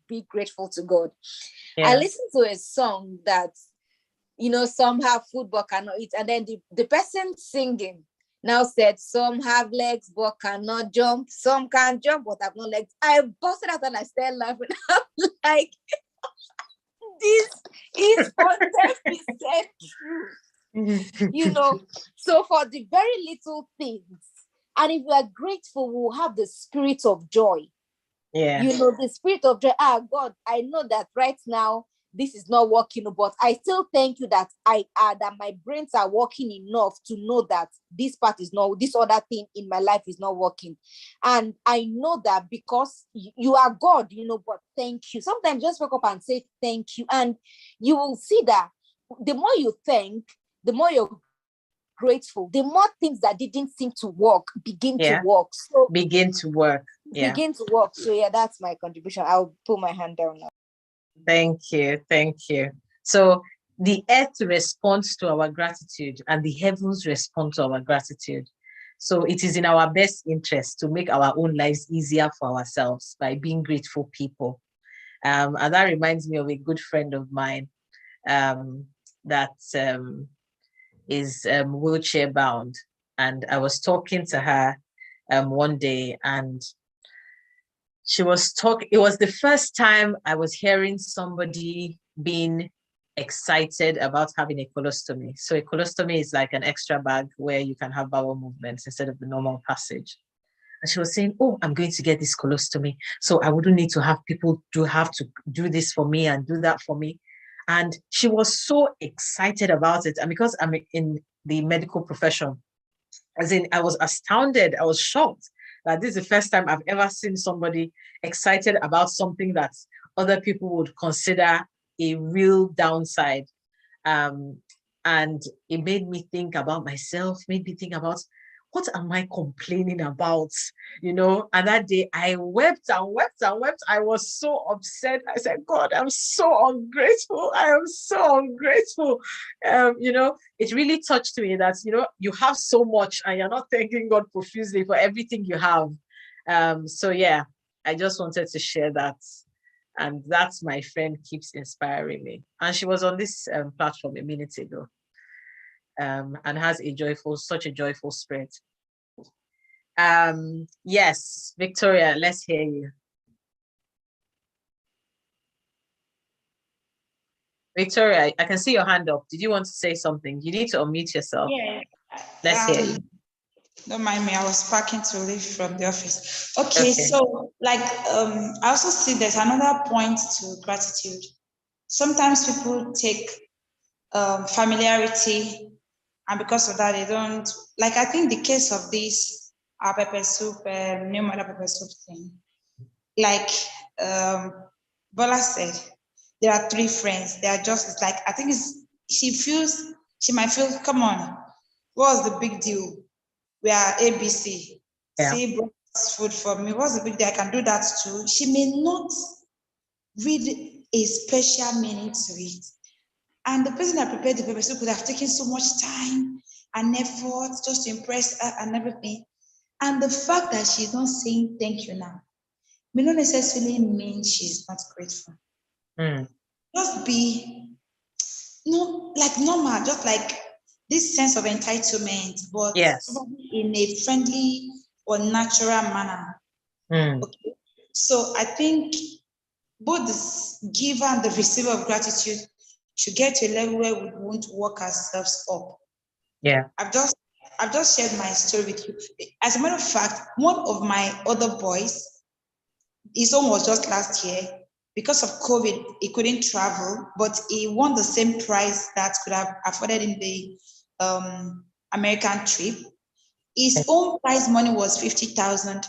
be grateful to God. I listened to a song that some have food but cannot eat. And then the person singing now said, some have legs but cannot jump, some can jump but have no legs. I busted out and I started laughing. I'm like, this is 100% true. So for the very little things, and if we are grateful, we'll have the spirit of joy. Yeah. The spirit of joy. God, I know that right now this is not working, but I still thank you that that my brains are working enough to know that this part is not, this other thing in my life is not working. And I know that because you are God, but thank you. Sometimes just wake up and say thank you, and you will see that the more you thank, the more you're grateful, the more things that didn't seem to work begin to work. So begin to work. Begin to work. So that's my contribution. I'll put my hand down now. Thank you. So the earth responds to our gratitude and the heavens respond to our gratitude. So it is in our best interest to make our own lives easier for ourselves by being grateful people. And that reminds me of a good friend of mine that is wheelchair bound. And I was talking to her one day, and she was talking. It was the first time I was hearing somebody being excited about having a colostomy. So a colostomy is like an extra bag where you can have bowel movements instead of the normal passage. And she was saying, oh, I'm going to get this colostomy, so I wouldn't need to have people have to do this for me and do that for me. And she was so excited about it. And because I'm in the medical profession, I was astounded. I was shocked that this is the first time I've ever seen somebody excited about something that other people would consider a real downside. And it made me think about myself, made me think about, what am I complaining about? And that day I wept and wept and wept. I was so upset. I said, God, I'm so ungrateful. I am so ungrateful. It really touched me that, you have so much and you're not thanking God profusely for everything you have. So yeah, I just wanted to share that. And that's my friend keeps inspiring me. And she was on this platform a minute ago. And has such a joyful spirit. Yes, Victoria, let's hear you. Victoria, I can see your hand up. Did you want to say something? You need to unmute yourself. Yeah. Let's hear you. Don't mind me, I was packing to leave from the office. Okay. So I also see there's another point to gratitude. Sometimes people take familiarity, and because of that, they don't, I think the case of this pepper soup, new mother pepper soup thing, Bola said, there are 3 friends. They are just, I think she might feel, come on, what's the big deal? We are ABC. Yeah. See, food for me. What's the big deal? I can do that too. She may not read a special meaning to it. And the person that prepared the pepper soup could have taken so much time and effort just to impress her and everything. And the fact that she's not saying thank you now may not necessarily mean she's not grateful. Just be normal, just this sense of entitlement, but in a friendly or natural manner. Okay. So I think both the giver and the receiver of gratitude should get to a level where we won't work ourselves up. Yeah. I've just shared my story with you. As a matter of fact, one of my other boys, his own was just last year. Because of COVID, he couldn't travel, but he won the same prize that could have afforded him the American trip. His own prize money was 50,000,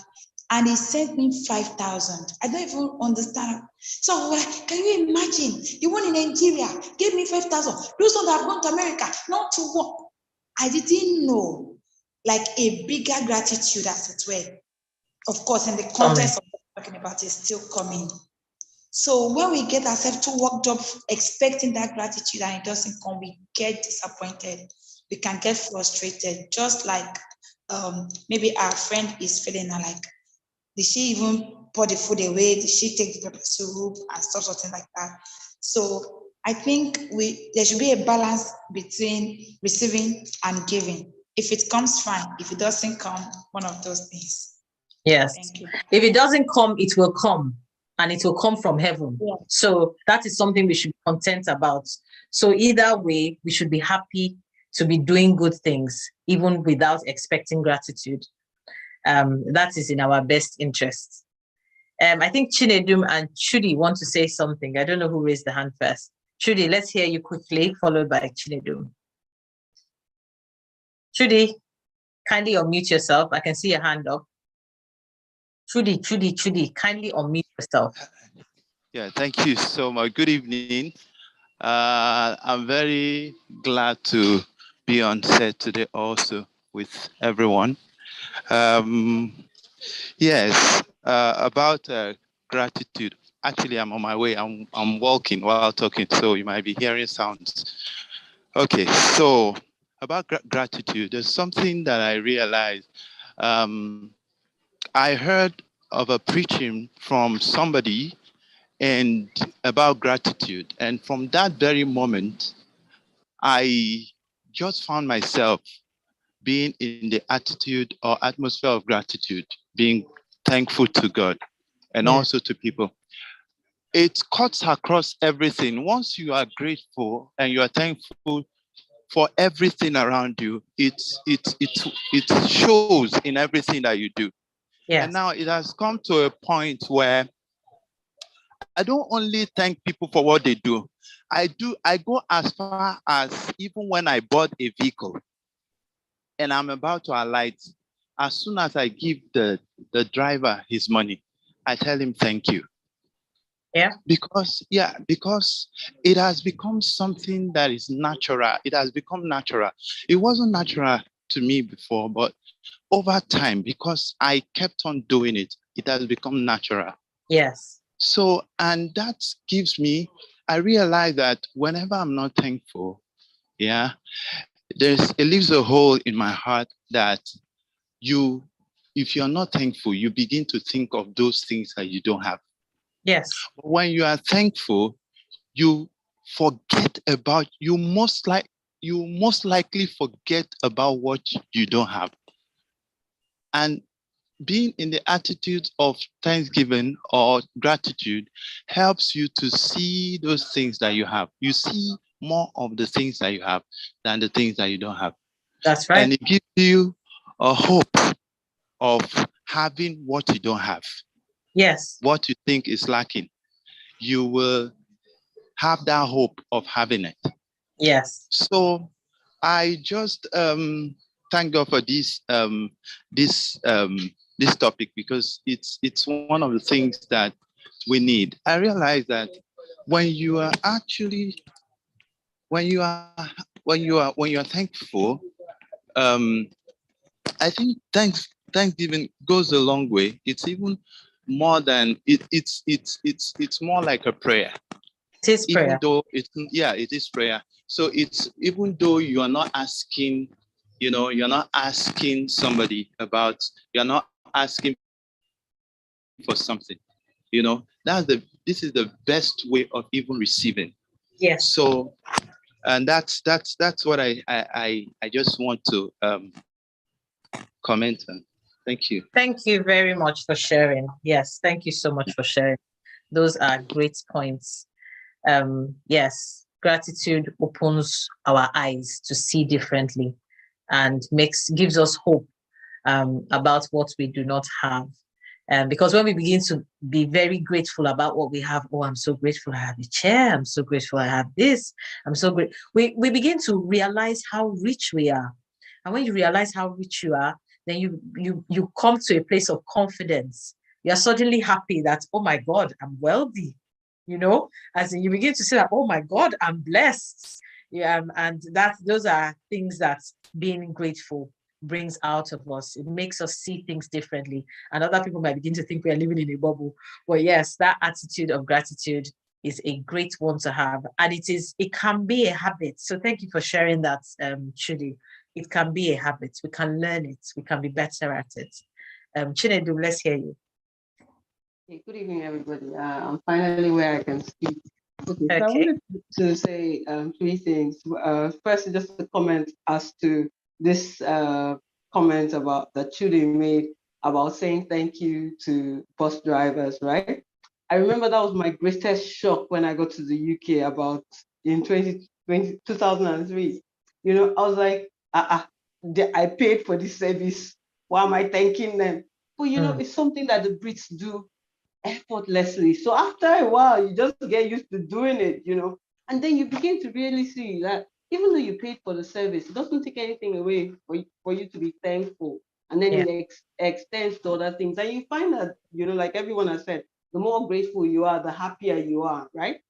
and he sent me 5,000. I don't even understand. So can you imagine? The one in Nigeria gave me 5,000. Those ones that have gone to America, not to work. I didn't know, a bigger gratitude, as it were. Of course, in the context of what we're talking about, is still coming. So when we get ourselves too worked up, expecting that gratitude, and it doesn't come, we get disappointed. We can get frustrated, just like maybe our friend is feeling did she even pour the food away? Did she take the pepper soup and stuff, something like that? So I think there should be a balance between receiving and giving. If it comes, fine. If it doesn't come, one of those things. Yes. Thank you. If it doesn't come, it will come, and it will come from heaven. Yeah. So that is something we should be content about. So either way, we should be happy to be doing good things, even without expecting gratitude. That is in our best interest. I think Chinedum and Chudi want to say something. I don't know who raised the hand first. Chudi, let's hear you quickly, followed by Chinedum. Chudi, kindly unmute yourself. I can see your hand up. Chudi, kindly unmute yourself. Yeah, thank you so much. Good evening. I'm very glad to be on set today also with everyone. Yes, about gratitude. Actually, I'm on my way. I'm walking while talking, so you might be hearing sounds. Okay, so about gratitude, there's something that I realized. I heard of a preaching from somebody and about gratitude, and from that very moment, I just found myself being in the attitude or atmosphere of gratitude, being thankful to God and also to people. It cuts across everything. Once you are grateful and you are thankful for everything around you, it shows in everything that you do. Yes. And now it has come to a point where I don't only thank people for what they do. I go as far as even when I bought a vehicle and I'm about to alight, as soon as I give the driver his money, I tell him thank you. Yeah. Because it has become something that is natural. It has become natural. It wasn't natural to me before, but over time, because I kept on doing it, it has become natural. Yes. So, and that gives me, I realize that whenever I'm not thankful, it leaves a hole in my heart that if you're not thankful, you begin to think of those things that you don't have. Yes. When you are thankful, you forget about, you most likely forget about what you don't have. And being in the attitude of thanksgiving or gratitude helps you to see those things that you have. You see more of the things that you have than the things that you don't have. That's right. And it gives you a hope of having what you don't have. Yes. What you think is lacking, you will have that hope of having it. Yes. So I just thank God for this topic, because it's one of the things that we need. I realize that when you are thankful, I think Thanksgiving goes a long way. It's even more than it's more like a prayer. It is prayer. Even though it is prayer. So it's, even though you are not asking, you're not asking somebody about, you're not asking for something, this is the best way of even receiving. Yes. So, and that's what I just want to comment on. Thank you. Thank you very much for sharing. Yes, thank you so much for sharing. Those are great points. Yes, gratitude opens our eyes to see differently and gives us hope about what we do not have. Because when we begin to be very grateful about what we have, oh, I'm so grateful I have a chair, I'm so grateful I have this, I'm so great. We begin to realize how rich we are. And when you realize how rich you are, then you come to a place of confidence. You're suddenly happy that, oh my God, I'm wealthy. As in, you begin to say that, oh my God, I'm blessed. Yeah, and those are things that being grateful brings out of us. It makes us see things differently. And other people might begin to think we are living in a bubble. But yes, that attitude of gratitude is a great one to have. And it can be a habit. So thank you for sharing that, Chudi. It can be a habit. We can learn it. We can be better at it. Chinedu, let's hear you. Hey, good evening, everybody. I'm finally where I can speak. Okay, so I wanted to say three things. First, just a comment as to this comment about that Chude made about saying thank you to bus drivers, right? I remember that was my greatest shock when I got to the UK about in 2003. You know, I was like, I paid for this service. Why am I thanking them? But you know, it's something that the Brits do effortlessly. So after a while, you just get used to doing it, you know, and then you begin to really see that even though you paid for the service, it doesn't take anything away for you to be thankful. And then it extends to other things. And you find that, you know, like everyone has said, the more grateful you are, the happier you are, right?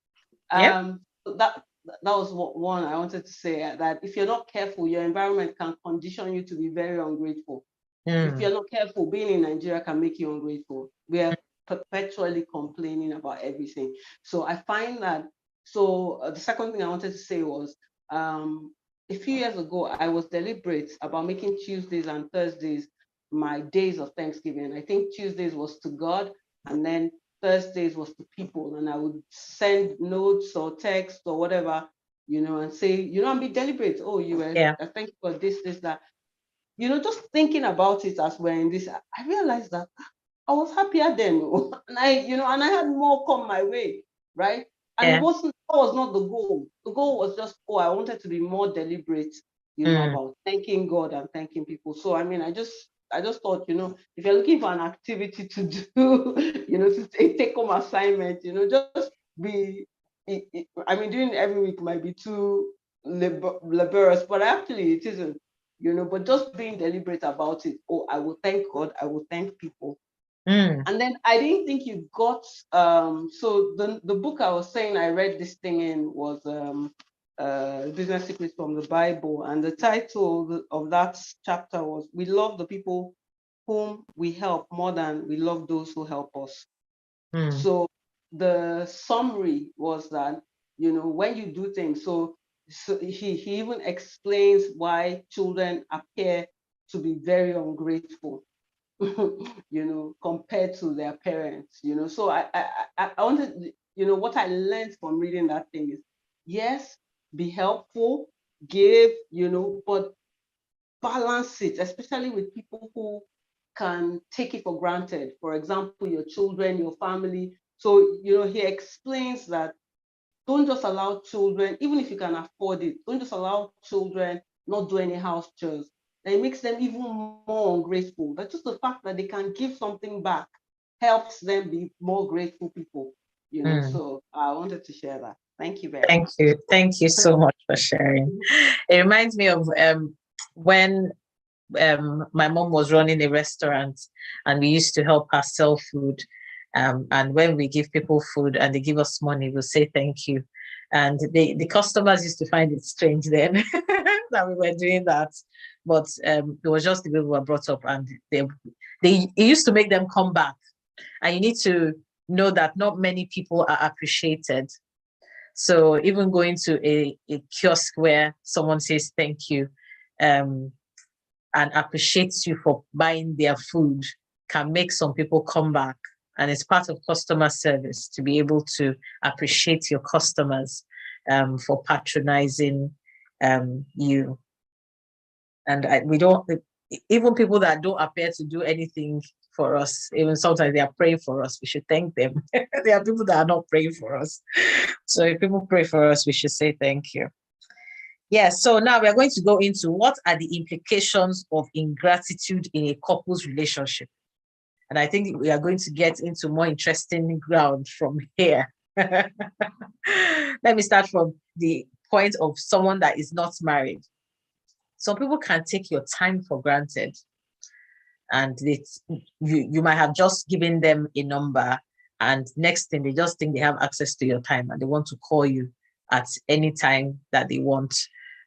So that was one I wanted to say, that if you're not careful, your environment can condition you to be very ungrateful. If you're not careful, being in Nigeria can make you ungrateful. We are perpetually complaining about everything. So I find that, the second thing I wanted to say was, a few years ago, I was deliberate about making Tuesdays and Thursdays my days of Thanksgiving. I think Tuesdays was to God, and then Thursdays was to people. And I would send notes or text or whatever, you know, and say, you know, and be deliberate. Oh, you were, thank you for this, that. You know, just thinking about it as we're in this, I realized that I was happier then, and I had more come my way, right? And that was not the goal. The goal was just, I wanted to be more deliberate, you know, about thanking God and thanking people. So, I mean, I just thought, you know, if you're looking for an activity to do, you know, to take home assignment, you know, just be, I mean, doing it every week might be too laborious, but actually it isn't. You know, but just being deliberate about it. Oh, I will thank God, I will thank people. And then I didn't think you got, so the book I was saying I read this thing in was Business Secrets from the Bible. And the title of that chapter was, We Love the People Whom We Help More Than We Love Those Who Help Us. So the summary was that, you know, when you do things, so he even explains why children appear to be very ungrateful, you know, compared to their parents, you know. So I wanted, you know, what I learned from reading that thing is, yes, be helpful, give, you know, but balance it, especially with people who can take it for granted. For example, your children, your family. So, you know, he explains that don't just allow children, even if you can afford it, don't just allow children not do any house chores. And it makes them even more ungrateful. But just the fact that they can give something back helps them be more grateful people, you know. So I wanted to share that. Thank you very much. Thank you so much for sharing. It reminds me of when my mom was running a restaurant and we used to help her sell food. And when we give people food and they give us money, we'll say thank you. And the customers used to find it strange then that we were doing that. But it was just the way we were brought up, and it used to make them come back. And you need to know that not many people are appreciated. So even going to a kiosk where someone says thank you and appreciates you for buying their food can make some people come back. And it's part of customer service to be able to appreciate your customers for patronizing you. And we don't, even people that don't appear to do anything for us, even sometimes they are praying for us, we should thank them. There are people that are not praying for us. So if people pray for us, we should say thank you. Yes, so now we are going to go into what are the implications of ingratitude in a couple's relationship. And I think we are going to get into more interesting ground from here. Let me start from the point of someone that is not married. Some people can take your time for granted. And you might have just given them a number, and next thing, they just think they have access to your time and they want to call you at any time that they want.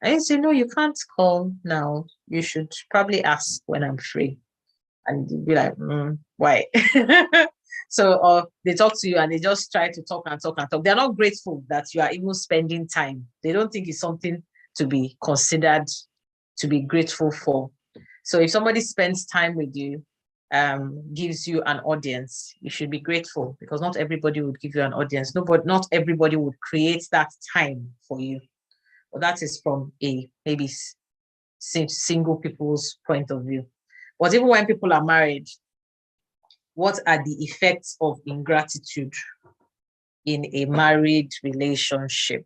And you say, no, you can't call now. You should probably ask when I'm free. And you'd be like, why? So, or they talk to you and they just try to talk and talk and talk. They're not grateful that you are even spending time. They don't think it's something to be considered, to be grateful for. So if somebody spends time with you, gives you an audience, you should be grateful, because not everybody would give you an audience. Not everybody would create that time for you. But that is from a maybe single people's point of view. But even when people are married, what are the effects of ingratitude in a married relationship?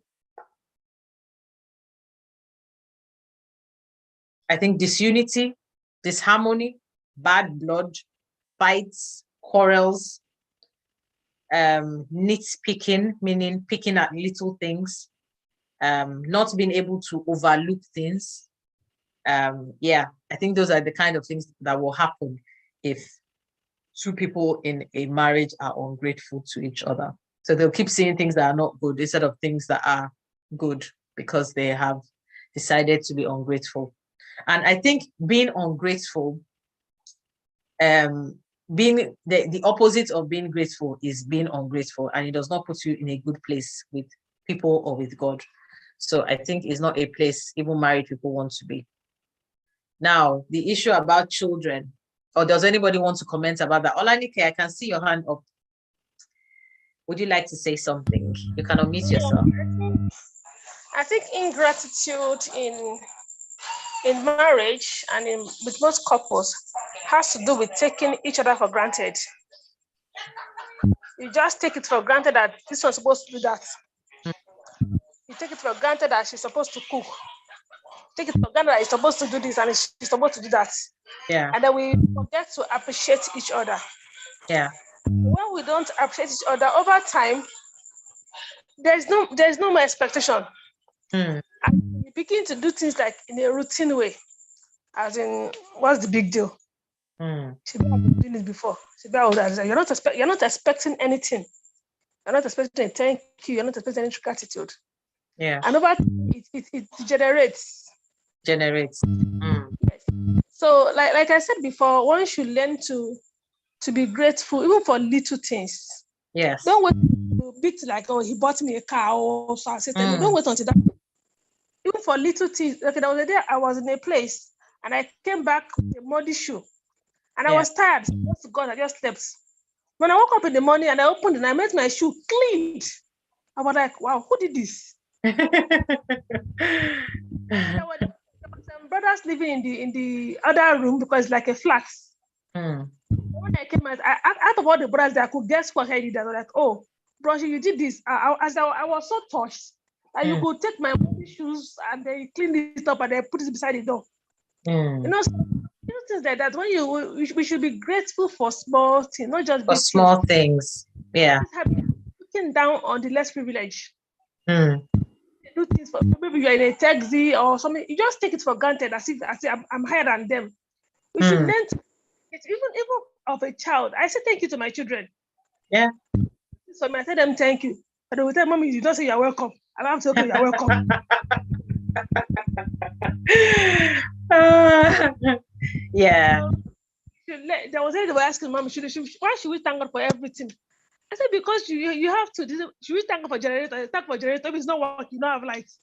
I think disunity, disharmony, bad blood, fights, quarrels, nitpicking, meaning picking at little things, not being able to overlook things. Yeah, I think those are the kind of things that will happen if two people in a marriage are ungrateful to each other. So they'll keep seeing things that are not good instead of things that are good, because they have decided to be ungrateful. And I think being ungrateful, being the opposite of being grateful is being ungrateful, and it does not put you in a good place with people or with God. So I think it's not a place even married people want to be. Now, the issue about children, or does anybody want to comment about that? Olanike, I can see your hand up. Would you like to say something? You can unmute yourself. I think ingratitude in marriage and with most couples has to do with taking each other for granted. You just take it for granted that this one's supposed to do that. You take it for granted that she's supposed to cook. Take it for granted that he's supposed to do this and she's supposed to do that. Yeah. And then we forget to appreciate each other. Yeah. When we don't appreciate each other over time, there's no more expectation. And you begin to do things like in a routine way. As in, what's the big deal? She's been doing it before. You're not expecting anything. You're not expecting a thank you. You're not expecting any gratitude. Yeah. And over it generates. Yes. So, like I said before, one should learn to be grateful even for little things. Yes. Don't wait to beat like, oh, he bought me a car or so. Don't wait until that. Even for little things. Like there was a day I was in a place and I came back with a muddy shoe. And I was tired. So God, I just slept. When I woke up in the morning and I opened it and I met my shoe cleaned. I was like, wow, who did this? There were some brothers living in the other room because it's like a flat. When I came out of all the brothers that I could guess what I did, I was like, oh, bro, you did this. I was so touched that you could take my shoes and then clean it up and then put it beside the door. You know, things like that. When we should be grateful for small things, not just for small things. Yeah. Looking down on the less privileged. Do things for maybe you're in a taxi or something. You just take it for granted as if I'm higher than them. We should learn to even of a child. I say thank you to my children. Yeah. So I tell them thank you. But they will tell mommy, you don't say you're welcome. I have to say, okay, you're welcome. Yeah. There was a they were asking mommy, why should we thank God for everything? I said, because you have to. Should we thank God for generator? Thank for generator. If it's not working, you don't have lights.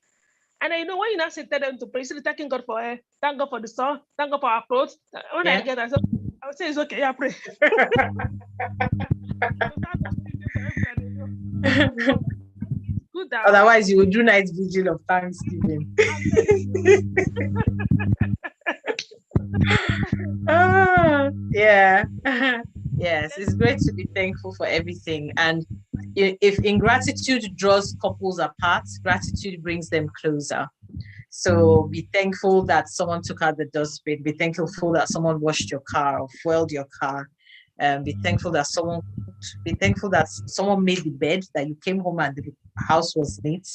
And then, when you now say tell them to pray, instead of thanking God for air, thank God for the sun, thank God for our clothes. When I get that, I would say it's okay. Yeah, pray. Good. Otherwise, you would do night vigil of Thanksgiving. Yeah. Yes, it's great to be thankful for everything. And if ingratitude draws couples apart, gratitude brings them closer. So be thankful that someone took out the dustbin. Be thankful that someone washed your car or fueled your car. Be thankful that someone cooked. Be thankful that someone made the bed, that you came home and the house was neat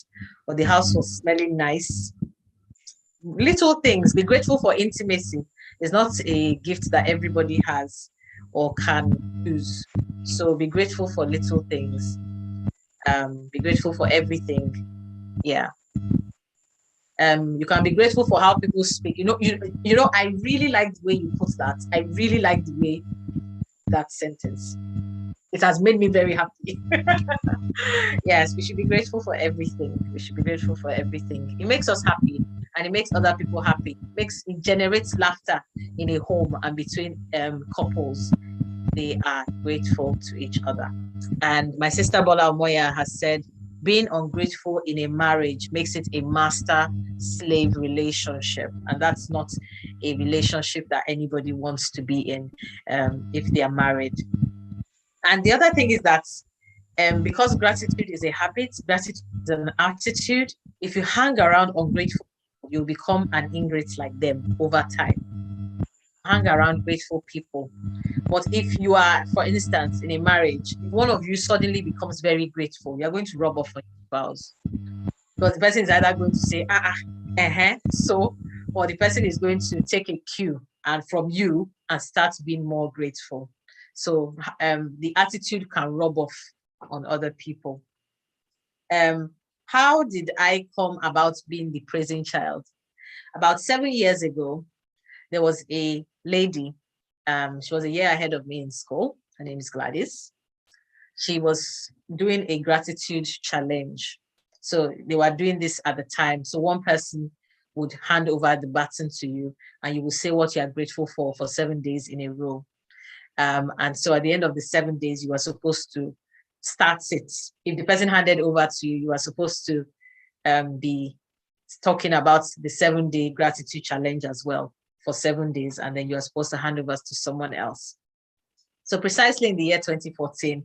or the house was smelling nice. Little things. Be grateful for intimacy. It's not a gift that everybody has or can use. So be grateful for little things. Be grateful for everything. Yeah. You can be grateful for how people speak. You know, I really like the way you put that. I really like the way that sentence. It has made me very happy. Yes, we should be grateful for everything. We should be grateful for everything. It makes us happy and it makes other people happy. It generates laughter in a home and between couples. They are grateful to each other. And my sister Bola Omoya has said, being ungrateful in a marriage makes it a master-slave relationship. And that's not a relationship that anybody wants to be in if they are married. And the other thing is that because gratitude is a habit, gratitude is an attitude, if you hang around ungrateful, you'll become an ingrate like them over time. Hang around grateful people. But if you are, for instance, in a marriage, if one of you suddenly becomes very grateful, you're going to rub off on your spouse. Because the person is either going to say, so, or the person is going to take a cue and from you and start being more grateful. So the attitude can rub off on other people. How did I come about being the praising child? About 7 years ago, there was a lady. She was a year ahead of me in school. Her name is Gladys. She was doing a gratitude challenge. So they were doing this at the time. So one person would hand over the baton to you and you will say what you are grateful for 7 days in a row. And so at the end of the 7 days, you are supposed to start it. If the person handed over to you, you are supposed to be talking about the 7-day gratitude challenge as well for 7 days. And then you are supposed to hand over to someone else. So precisely in the year 2014,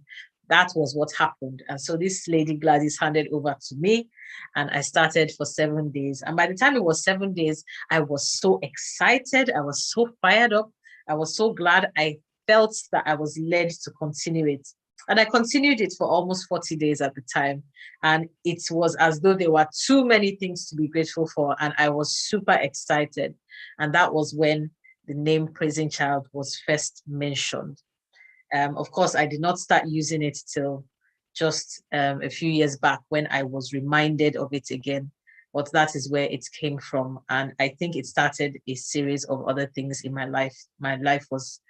that was what happened. And so this lady Gladys handed over to me and I started for 7 days. And by the time it was 7 days, I was so excited. I was so fired up. I was so glad. I felt that I was led to continue it. And I continued it for almost 40 days at the time. And it was as though there were too many things to be grateful for. And I was super excited. And that was when the name Praising Child was first mentioned. Of course, I did not start using it till just a few years back when I was reminded of it again. But that is where it came from. And I think it started a series of other things in my life. My life was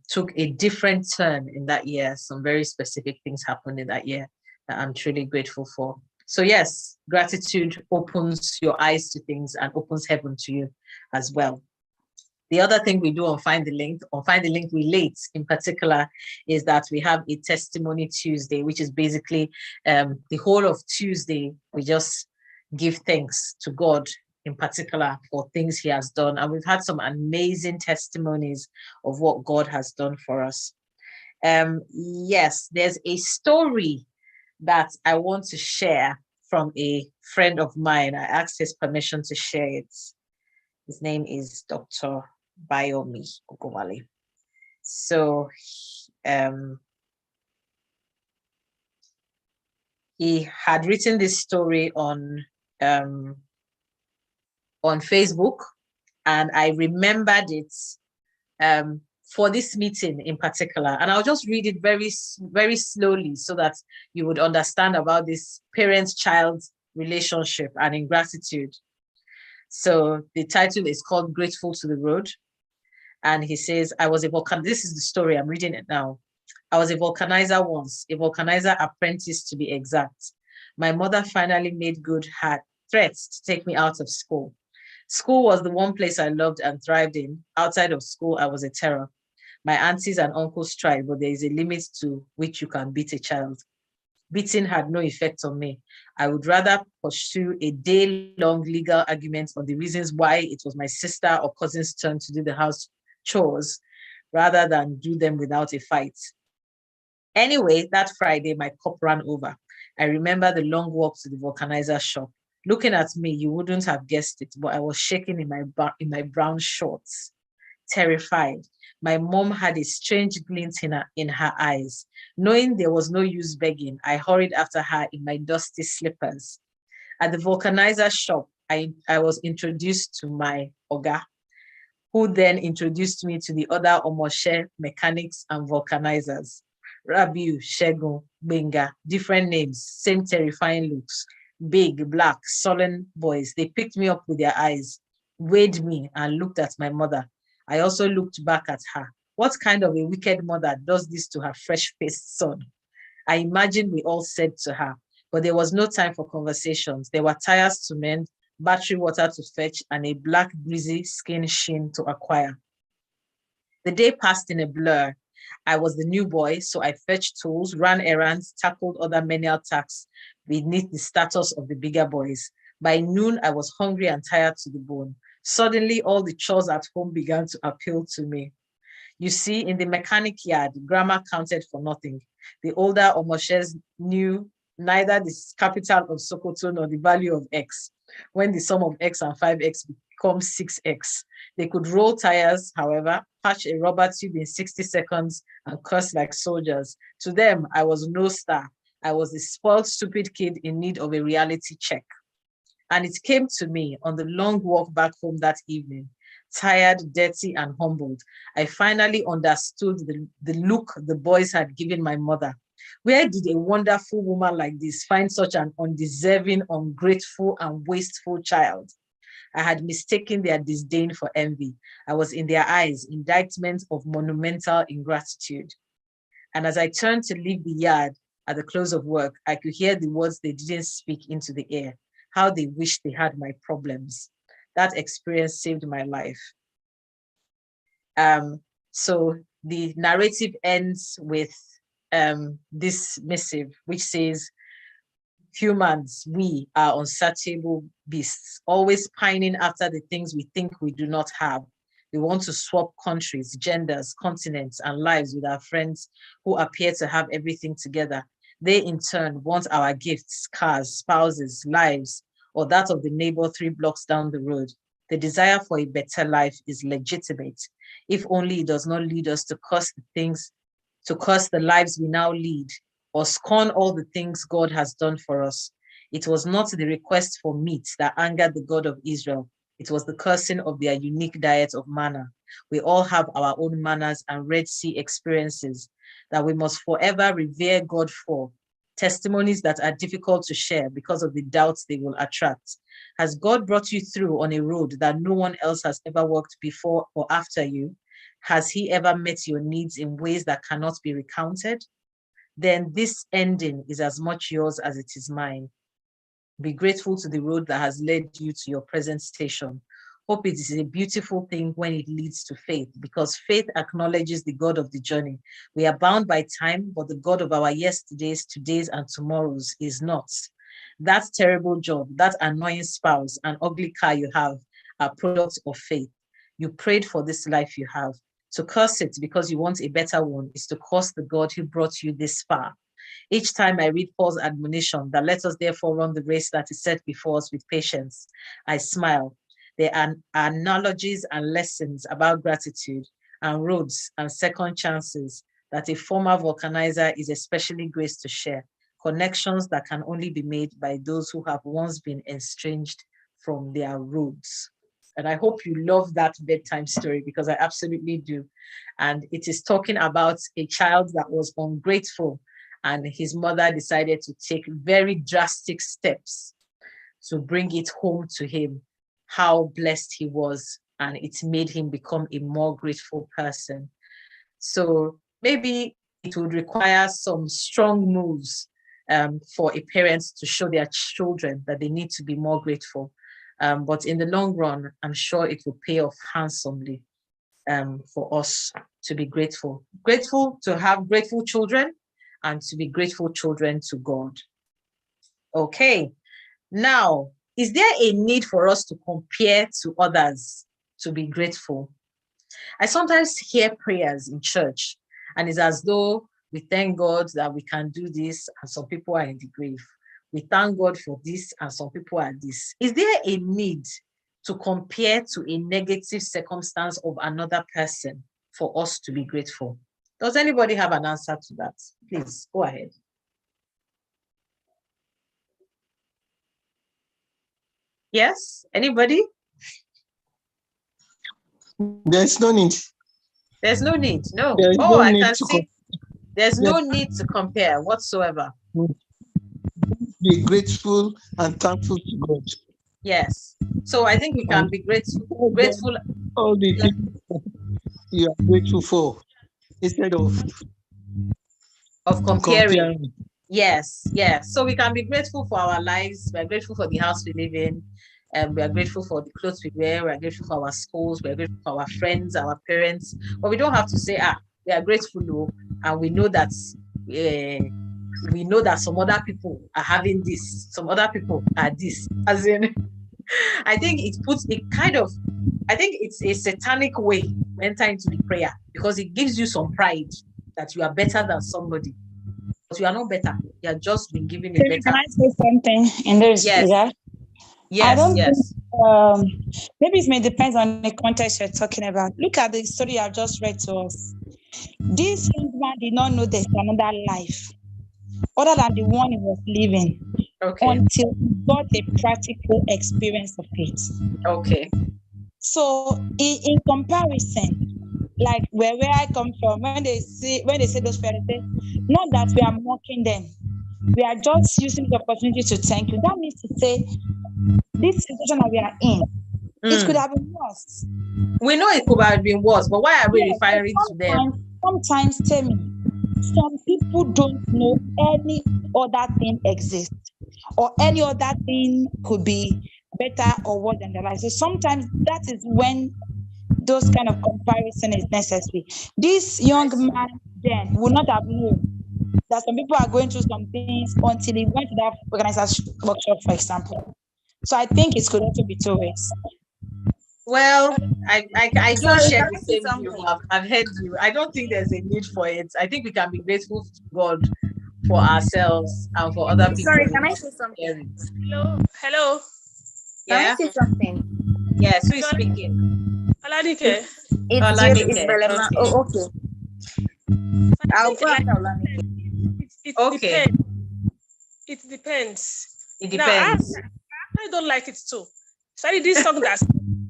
took a different turn in that year. Some very specific things happened in that year that I'm truly grateful for. So yes, gratitude opens your eyes to things and opens heaven to you as well. The other thing we do on Find the Link Relates in particular is that we have a Testimony Tuesday, which is basically the whole of Tuesday, we just give thanks to God in particular for things he has done. And we've had some amazing testimonies of what God has done for us. Yes, there's a story that I want to share from a friend of mine. I asked his permission to share it. His name is Dr. Bayomi Ogowale. So he had written this story on Facebook, and I remembered it for this meeting in particular. And I'll just read it very, very slowly so that you would understand about this parent-child relationship and ingratitude. So the title is called Grateful to the Road. And he says, this is the story, I'm reading it now. I was a vulcanizer once, a vulcanizer apprentice to be exact. My mother finally made good her threats to take me out of school. School was the one place I loved and thrived in. Outside of school, I was a terror. My aunties and uncles tried, but there is a limit to which you can beat a child. Beating had no effect on me. I would rather pursue a day-long legal argument on the reasons why it was my sister or cousin's turn to do the house chores rather than do them without a fight. Anyway, that Friday, my cup ran over. I remember the long walk to the vulcanizer shop. Looking at me, you wouldn't have guessed it, but I was shaking in my brown shorts, terrified. My mom had a strange glint in her eyes. Knowing there was no use begging, I hurried after her in my dusty slippers. At the vulcanizer shop, I was introduced to my Oga, who then introduced me to the other Omoshe mechanics and vulcanizers. Rabiu, Shegun, Benga, different names, same terrifying looks. Big, black, sullen boys. They picked me up with their eyes, weighed me, and looked at my mother. I also looked back at her. What kind of a wicked mother does this to her fresh-faced son? I imagine we all said to her, but there was no time for conversations. There were tires to mend, battery water to fetch, and a black greasy skin sheen to acquire. The day passed in a blur. I was the new boy, so I fetched tools, ran errands, tackled other menial tasks beneath the status of the bigger boys. By noon, I was hungry and tired to the bone. Suddenly, all the chores at home began to appeal to me. You see, in the mechanic yard, grammar counted for nothing. The older Omoshes knew neither the capital of Sokoto nor the value of X. When the sum of X and 5X becomes 6X. They could roll tires, however, patch a rubber tube in 60 seconds and curse like soldiers. To them, I was no star. I was a spoiled, stupid kid in need of a reality check. And it came to me on the long walk back home that evening, tired, dirty, and humbled. I finally understood the look the boys had given my mother. Where did a wonderful woman like this find such an undeserving, ungrateful, and wasteful child? I had mistaken their disdain for envy. I was in their eyes, indictment of monumental ingratitude. And as I turned to leave the yard at the close of work, I could hear the words they didn't speak into the air, how they wished they had my problems. That experience saved my life. So the narrative ends with this missive, which says, humans, we are unsatiable beasts, always pining after the things we think we do not have. We want to swap countries, genders, continents, and lives with our friends who appear to have everything together. They, in turn, want our gifts, cars, spouses, lives, or that of the neighbor 3 blocks down the road. The desire for a better life is legitimate, if only it does not lead us to curse the lives we now lead, or scorn all the things God has done for us. It was not the request for meat that angered the God of Israel. It was the cursing of their unique diet of manna. We all have our own manners and Red Sea experiences that we must forever revere God for, testimonies that are difficult to share because of the doubts they will attract. Has God brought you through on a road that no one else has ever walked before or after you? Has he ever met your needs in ways that cannot be recounted? Then this ending is as much yours as it is mine. Be grateful to the road that has led you to your present station. Hope it is a beautiful thing when it leads to faith, because faith acknowledges the God of the journey. We are bound by time, but the God of our yesterdays, todays, and tomorrows is not. That terrible job, that annoying spouse, and ugly car you have are products of faith. You prayed for this life you have. To curse it because you want a better one is to curse the God who brought you this far. Each time I read Paul's admonition that let us therefore run the race that is set before us with patience, I smile. There are analogies and lessons about gratitude and roads and second chances that a former vulcanizer is especially graced to share, connections that can only be made by those who have once been estranged from their roots. And I hope you love that bedtime story, because I absolutely do. And it is talking about a child that was ungrateful, and his mother decided to take very drastic steps to bring it home to him, how blessed he was, and it made him become a more grateful person. So maybe it would require some strong moves for a parent to show their children that they need to be more grateful. But in the long run, I'm sure it will pay off handsomely for us to be grateful. Grateful to have grateful children and to be grateful children to God. Okay, now, is there a need for us to compare to others to be grateful? I sometimes hear prayers in church, and it's as though we thank God that we can do this, and some people are in the grave. We thank God for this, and some people are this. Is there a need to compare to a negative circumstance of another person for us to be grateful? Does anybody have an answer to that? Please, go ahead. Yes, anybody? There's no need. There's no need, no. There's no I need can see. There's no need to compare whatsoever. Be grateful and thankful to God. Yes. So I think we can be grateful. All the things you are grateful for. instead of comparing. Yes. So we can be grateful for our lives. We are grateful for the house we live in. We are grateful for the clothes we wear. We are grateful for our schools. We are grateful for our friends, our parents. But we don't have to say, we are grateful, though, and we know that some other people are having this. Some other people are this. As in, I think it's a satanic way to enter into the prayer, because it gives you some pride that you are better than somebody. But you are not better. You have just been given a better. Can I say something in this? Yes. I don't think, maybe it may depend on the context you're talking about. Look at the story I've just read to us. This young man did not know there's another life other than the one he was living until he got a practical experience of it. Okay. So in comparison, like where I come from, when they say those parents, not that we are mocking them, we are just using the opportunity to thank you. That means to say, this situation that we are in, it could have been worse. We know it could have been worse, but why are we referring to them? Sometimes, tell me, some people don't know any other thing exists, or any other thing could be better or worse than their life. So sometimes that is when those kind of comparison is necessary. This young man then would not have known that some people are going through some things until he went to that organization workshop, for example. So I think it could also be two ways. Well, I don't share the same view. I've heard you. I don't think there's a need for it. I think we can be grateful to God for ourselves and for other people. Sorry, can I say something? Hello. Yeah. Can I say something? Yes, who is speaking? Olanike. It's Belema. Okay. Oh, okay. I'll go after Olanike. It depends. It depends. Now, I don't like it too. Sorry, this song that's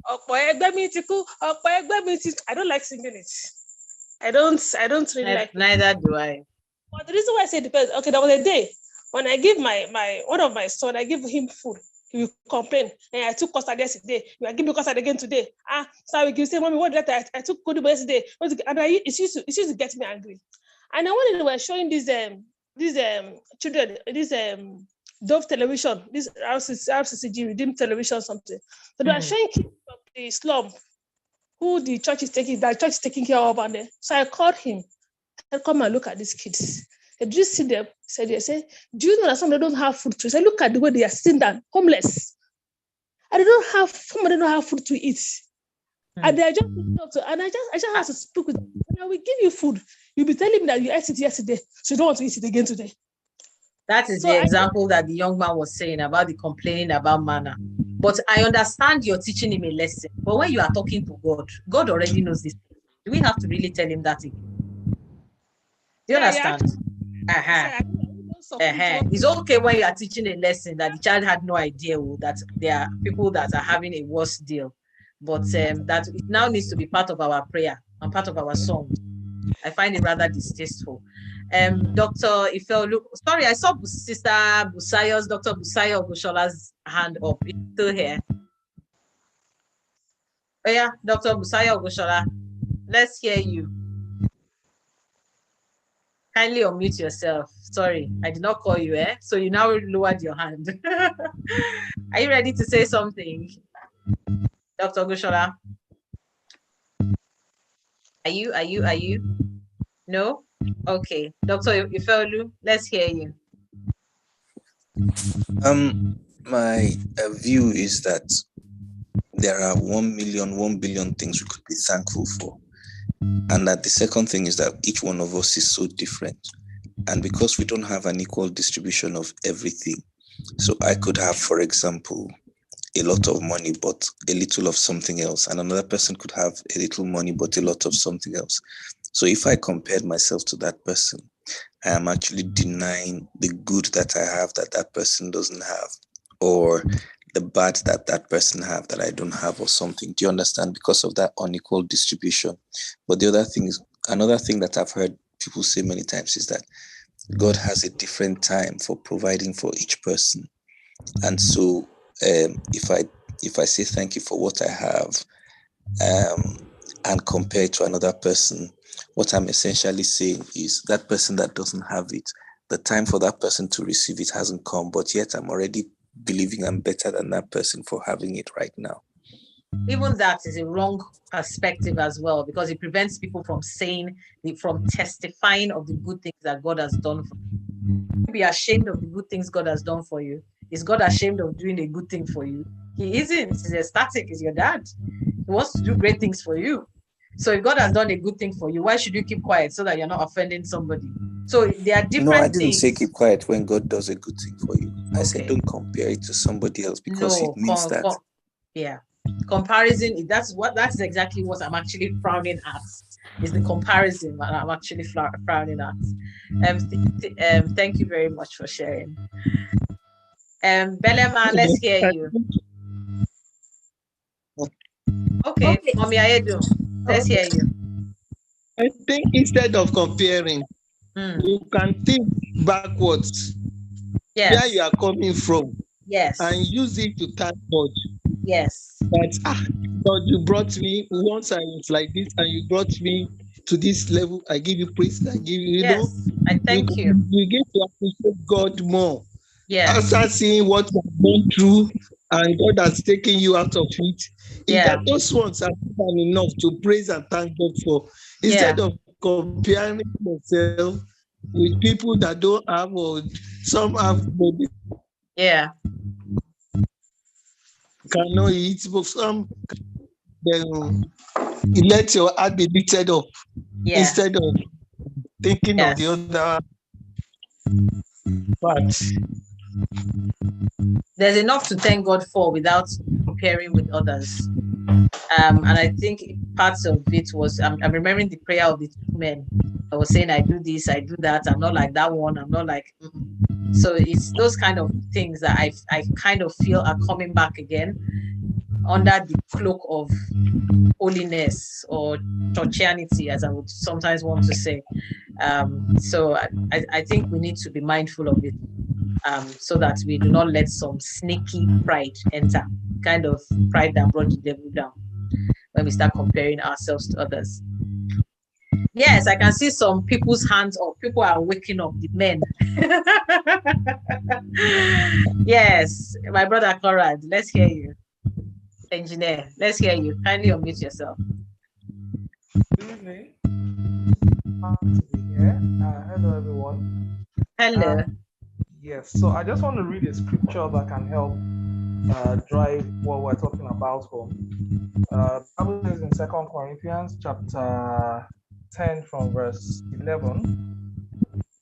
I don't like singing it. I don't really like it. Neither do I. But the reason why I say it depends, okay, there was a day when I give my one of my son, I give him food. He will complain. And I took custard yesterday. You are giving custard again today. So I will say, Mommy, what did I took good yesterday? And it used to get me angry. And I wanted, they were showing these children, this Dove television, this RCCG Redeemed television, something. So they are showing kids of the slum who the church is taking care of. And so I called him. I said, come and look at these kids. Did you see them? They said, do you know that some of them don't have food to eat? I said, look at the way they are sitting down, homeless. And some of them don't have food to eat. And they are just, and I just have to speak with them. And I will give you food. You'll be telling me that you ate it yesterday, so you don't want to eat it again today. That is the example that the young man was saying about the complaining about manna. But I understand you're teaching him a lesson. But when you are talking to God, God already knows this. Do we have to really tell him that again? Do you understand? It's okay when you are teaching a lesson that the child had no idea that there are people that are having a worse deal. But that it now needs to be part of our prayer and part of our song. I find it rather distasteful. Dr. Ifeolu, sorry, I saw Sister Busayo's, Dr. Busayo Ogushola's hand up. It's still here. Oh yeah, Dr. Busayo Ogushola, let's hear you. Kindly unmute yourself. Sorry, I did not call you, so you now lowered your hand. Are you ready to say something, Dr. Ogushola? Are you? No? Okay. Dr. Ifeolu, let's hear you. My view is that there are 1 billion things we could be thankful for. And that the second thing is that each one of us is so different. And because we don't have an equal distribution of everything, so I could have, for example, a lot of money, but a little of something else. And another person could have a little money, but a lot of something else. So if I compared myself to that person, I am actually denying the good that I have that that person doesn't have, or the bad that that person have that I don't have, or something. Do you understand? Because of that unequal distribution. But the other thing is, another thing that I've heard people say many times is that God has a different time for providing for each person. And so if I say thank you for what I have, and compare it to another person, What I'm essentially saying is that person that doesn't have it, the time for that person to receive it hasn't come, but yet I'm already believing I'm better than that person for having it right now. Even that is a wrong perspective as well, because it prevents people from testifying of the good things that God has done for you. Be ashamed of the good things God has done for you. Is God ashamed of doing a good thing for you? He isn't. He's ecstatic. He's your dad. He wants to do great things for you. So if God has done a good thing for you, why should you keep quiet so that you're not offending somebody? So there are different things. No, I didn't say keep quiet when God does a good thing for you. I said don't compare it to somebody else, because it means that. Yeah. Comparison, that's exactly what I'm actually frowning at, is the comparison that I'm actually frowning at. Thank you very much for sharing. Belema, let's hear you. Okay, Mommy Ayedu, let's hear you. I think instead of comparing, you can think backwards. Yes. Where you are coming from. Yes. And use it to thank God. Yes. That God, you brought me once I was like this, and you brought me to this level. I give you praise. I give you, I thank you. You get to appreciate God more. Yes. After seeing what you have gone through and God has taken you out of it, that those ones are enough to praise and thank God for. Instead of comparing yourself with people that don't have, or some have, cannot eat, but some then you let your heart be lifted up instead of thinking of the other part. There's enough to thank God for without comparing with others. And I think parts of it was, I'm remembering the prayer of the two men. I was saying, I do this, I do that. I'm not like that one. I'm not like. So it's those kind of things that I kind of feel are coming back again under the cloak of holiness or churchianity, as I would sometimes want to say. So I think we need to be mindful of it, so that we do not let some sneaky pride enter, kind of pride that brought the devil down when we start comparing ourselves to others. Yes, I can see some people's hands up. People are waking up, the men. Yes, my brother Conrad, let's hear you. Engineer, let's hear you. Kindly unmute yourself. Good evening. Happy to be here. Hello, everyone. Hello. Yes, so I just want to read a scripture that can help drive what we're talking about home. Bible says in 2 Corinthians chapter 10 from verse 11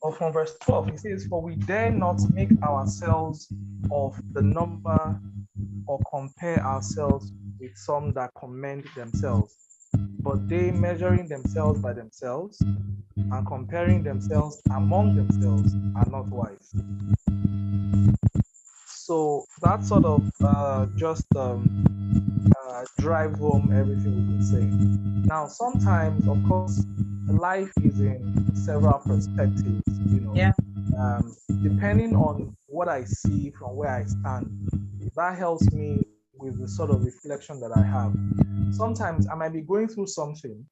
or from verse 12, it says, "For we dare not make ourselves of the number or compare ourselves with some that commend themselves, but they, measuring themselves by themselves and comparing themselves among themselves, are not wise." So that sort of drive home everything we've been saying. Now, sometimes, of course, life is in several perspectives, depending on what I see from where I stand. That helps me with the sort of reflection that I have. Sometimes I might be going through something,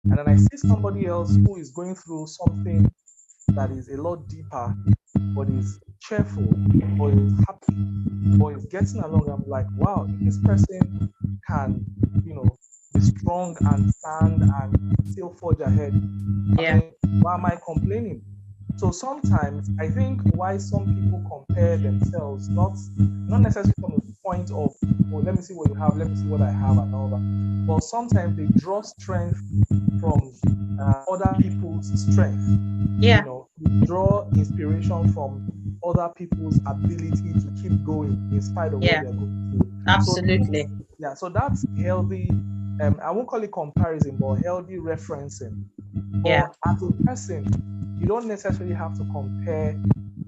and then I see somebody else who is going through something that is a lot deeper, but is cheerful, or is happy, or is getting along. I'm like, wow, if this person can, be strong and stand and still forge ahead, I mean, why am I complaining? So sometimes I think why some people compare themselves, not necessarily from the point of, oh, let me see what you have, let me see what I have and all that, but sometimes they draw strength from other people's strength. Yeah. You draw inspiration from other people's ability to keep going in spite of what they're going through. Absolutely. So that's healthy. I won't call it comparison, but healthy referencing. But as a person, you don't necessarily have to compare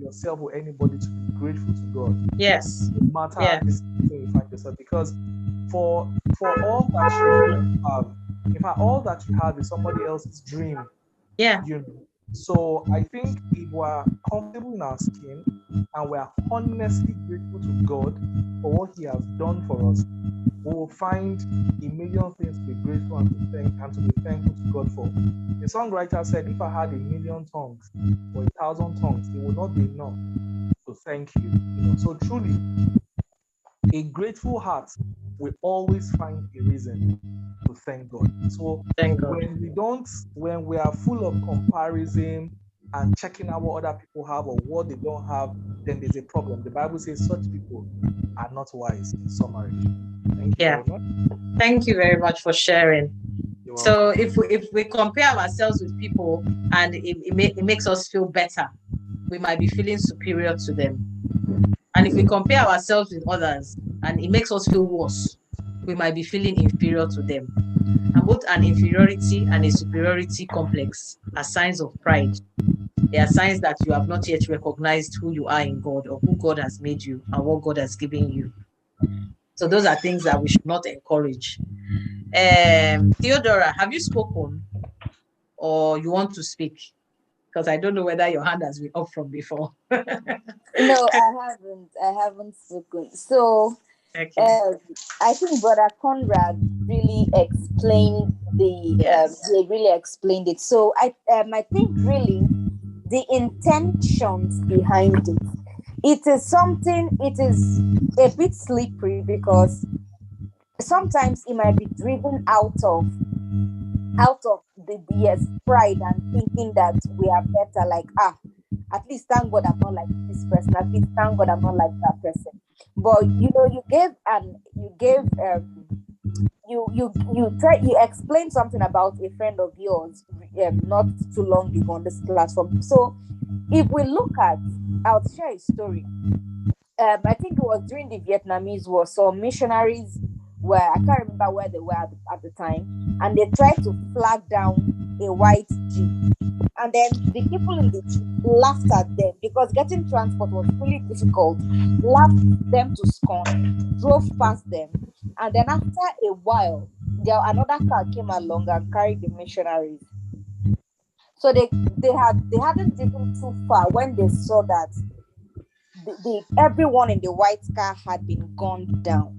yourself with anybody to be grateful to God. Yes. No matter the situation you find yourself, because for all that you have, in fact, all that you have is somebody else's dream. Yeah. So I think if we're comfortable in our skin and we're honestly grateful to God for what He has done for us, we will find a million things to be grateful and to be thankful to God for. The songwriter said, if I had 1,000,000 tongues or 1,000 tongues, it would not be enough to thank you. So truly, a grateful heart will always find a reason to thank God. So when we are full of comparison and checking out what other people have or what they don't have, then there's a problem. The Bible says such people are not wise, in summary. Thank you very much. Thank you very much for sharing. So if we compare ourselves with people and it makes us feel better, we might be feeling superior to them. And if we compare ourselves with others and it makes us feel worse, we might be feeling inferior to them. And both an inferiority and a superiority complex are signs of pride. They are signs that you have not yet recognized who you are in God or who God has made you and what God has given you. So those are things that we should not encourage. Theodora, have you spoken or you want to speak? Because I don't know whether your hand has been up from before. No, I haven't spoken. So I think Brother Conrad really explained they really explained it. So I think really the intentions behind it. It is a bit slippery because sometimes it might be driven out of the pride and thinking that we are better, like at least thank God I'm not like this person, at least thank God I'm not like that person. But you explained something about a friend of yours not too long ago on this platform. So if we look at, I'll share a story. I think it was during the Vietnamese War. Some missionaries I can't remember where they were at the time, and they tried to flag down a white jeep. And then the people in the jeep laughed at them because getting transport was really difficult, laughed them to scorn, drove past them. And then after a while, another car came along and carried the missionaries. So they hadn't driven too far when they saw that everyone in the white car had been gunned down.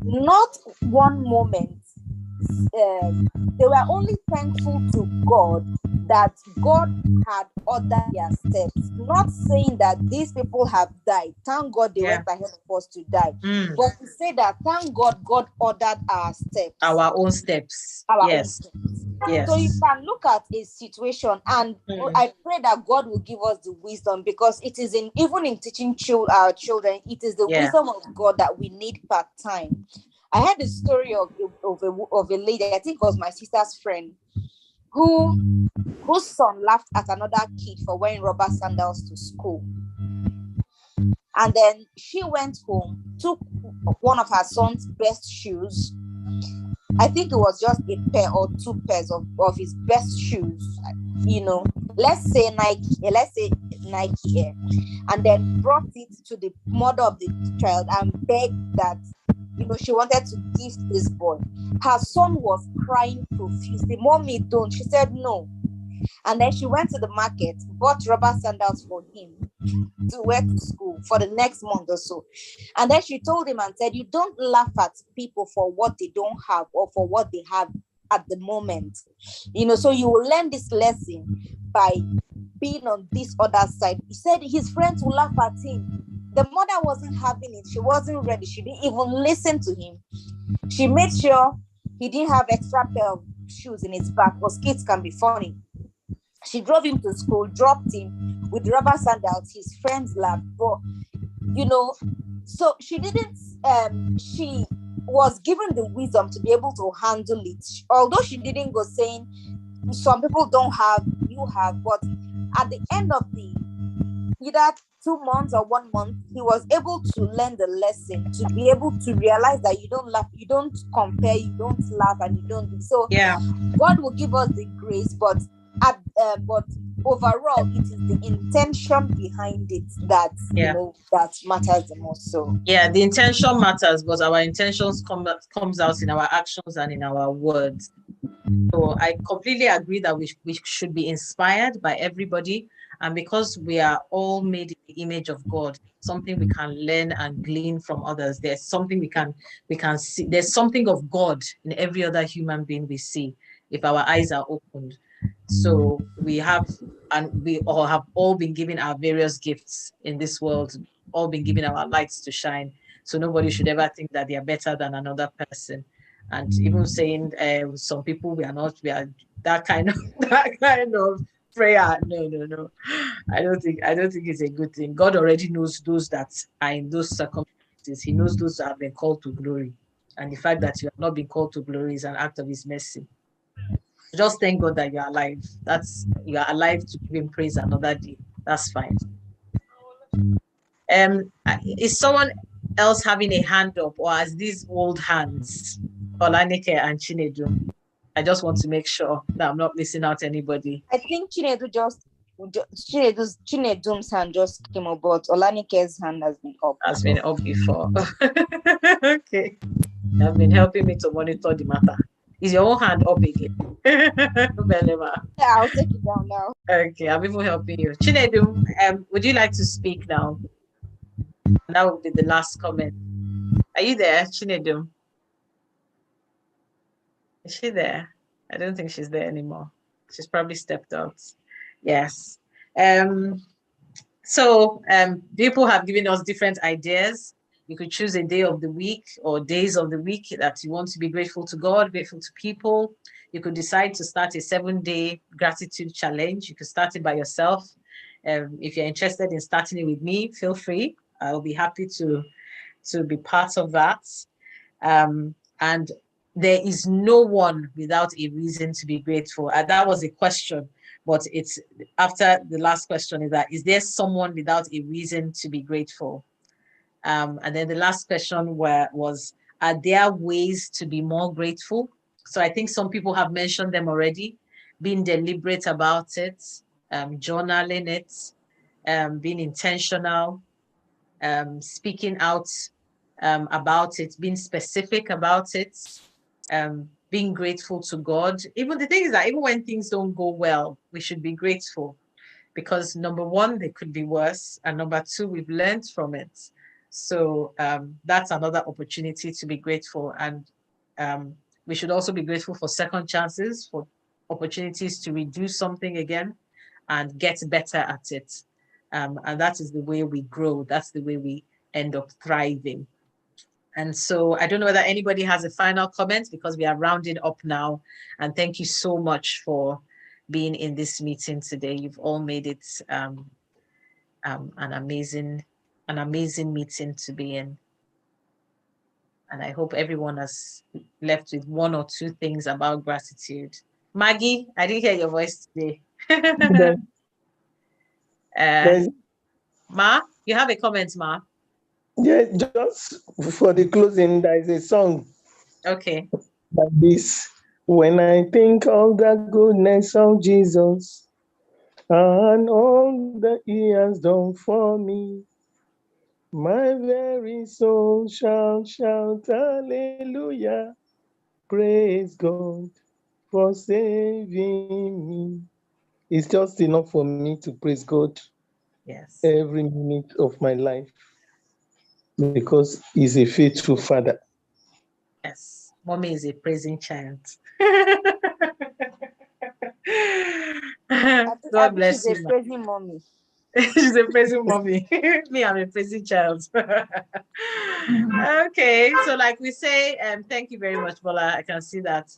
Not one moment. They were only thankful to God that God had ordered their steps. Not saying that these people have died. Thank God they went ahead of us to die. But to say that thank God God ordered our steps. Our own steps. Own steps. Yes. So you can look at a situation, and I pray that God will give us the wisdom, because it is even in teaching our children, it is the wisdom of God that we need part time. I heard the story of a lady, I think it was my sister's friend, whose son laughed at another kid for wearing rubber sandals to school. And then she went home, took one of her son's best shoes. I think it was just a pair or two pairs of his best shoes, let's say Nike Air, and then brought it to the mother of the child and begged that, she wanted to gift this boy. Her son was crying profusely. Mommy, don't. She said no. And then she went to the market, bought rubber sandals for him to wear to school for the next month or so. And then she told him and said, you don't laugh at people for what they don't have or for what they have at the moment. So you will learn this lesson by being on this other side. He said his friends will laugh at him. The mother wasn't having it. She wasn't ready. She didn't even listen to him. She made sure he didn't have extra pair of shoes in his bag, because kids can be funny. She drove him to school, dropped him with rubber sandals. His friends laughed. But, so she didn't, she was given the wisdom to be able to handle it. Although she didn't go saying, some people don't have, you have. But at the end of either 2 months or 1 month, he was able to learn the lesson, to be able to realize that you don't laugh, you don't compare, you don't laugh, and you don't do. So God will give us the grace, but overall, it is the intention behind it that that matters the most. So the intention matters, but our intentions comes out in our actions and in our words. So I completely agree that we should be inspired by everybody. And because we are all made in the image of God, something we can learn and glean from others. There's something we can see. There's something of God in every other human being we see if our eyes are opened. So we have, and we all have been given our various gifts in this world, all been given our lights to shine. So nobody should ever think that they are better than another person. And even saying some people we are that kind of prayer. No. I don't think it's a good thing. God already knows those that are in those circumstances. He knows those that have been called to glory. And the fact that you have not been called to glory is an act of his mercy. Just thank God that you're alive. You are alive to give him praise another day. That's fine. Is someone else having a hand up, or as these old hands, Olanike and Chinedu? I just want to make sure that I'm not missing out anybody. I think Chinedum's hand just came up, but Olanike's hand has been up. Has been up before. Okay. You have been helping me to monitor the matter. Is your own hand up again? Yeah, I'll take it down now. Okay, I'm even helping you. Chinedu, would you like to speak now? That will be the last comment. Are you there, Chinedu? Is she there? I don't think she's there anymore. She's probably stepped out. Yes. So people have given us different ideas. You could choose a day of the week or days of the week that you want to be grateful to God, grateful to people. You could decide to start a 7-day gratitude challenge. You could start it by yourself. If you're interested in starting it with me, feel free. I'll be happy to be part of that. And there is no one without a reason to be grateful. That was a question, but it's after the last question is there someone without a reason to be grateful? And then the last question was, are there ways to be more grateful? So I think some people have mentioned them already, being deliberate about it, journaling it, being intentional, speaking out about it, being specific about it, being grateful to God. Even the thing is that even when things don't go well, we should be grateful because number one, they could be worse. And number two, we've learned from it. So that's another opportunity to be grateful. And we should also be grateful for second chances, for opportunities to redo something again and get better at it. And that is the way we grow. That's the way we end up thriving. And so I don't know whether anybody has a final comment because we are rounding up now. And thank you so much for being in this meeting today. You've all made it an amazing meeting to be in. And I hope everyone has left with one or two things about gratitude. Maggie, I didn't hear your voice today. Ma, you have a comment, Ma? Yeah, just for the closing, there is a song. Okay. Like this. When I think of the goodness of Jesus and all that he has done for me, my very soul shall shout hallelujah. Praise God for saving me. It's just enough for me to praise God every minute of my life because he's a faithful father. Yes, mommy is a praising child. God bless you. She's a praising mommy. She's a praising mommy. Me, I'm a praising child. Okay, so like we say, thank you very much, Bola. I can see that.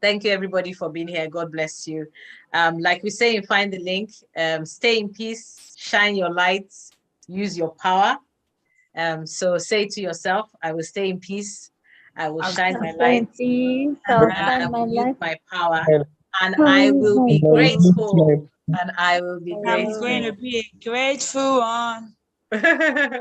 Thank you, everybody, for being here. God bless you. Like we say, find the link. Stay in peace, shine your lights, use your power. So say to yourself, I will stay in peace. I will shine my light. I will use my power. And I will be grateful. And I will be grateful. I'm going to be a grateful one.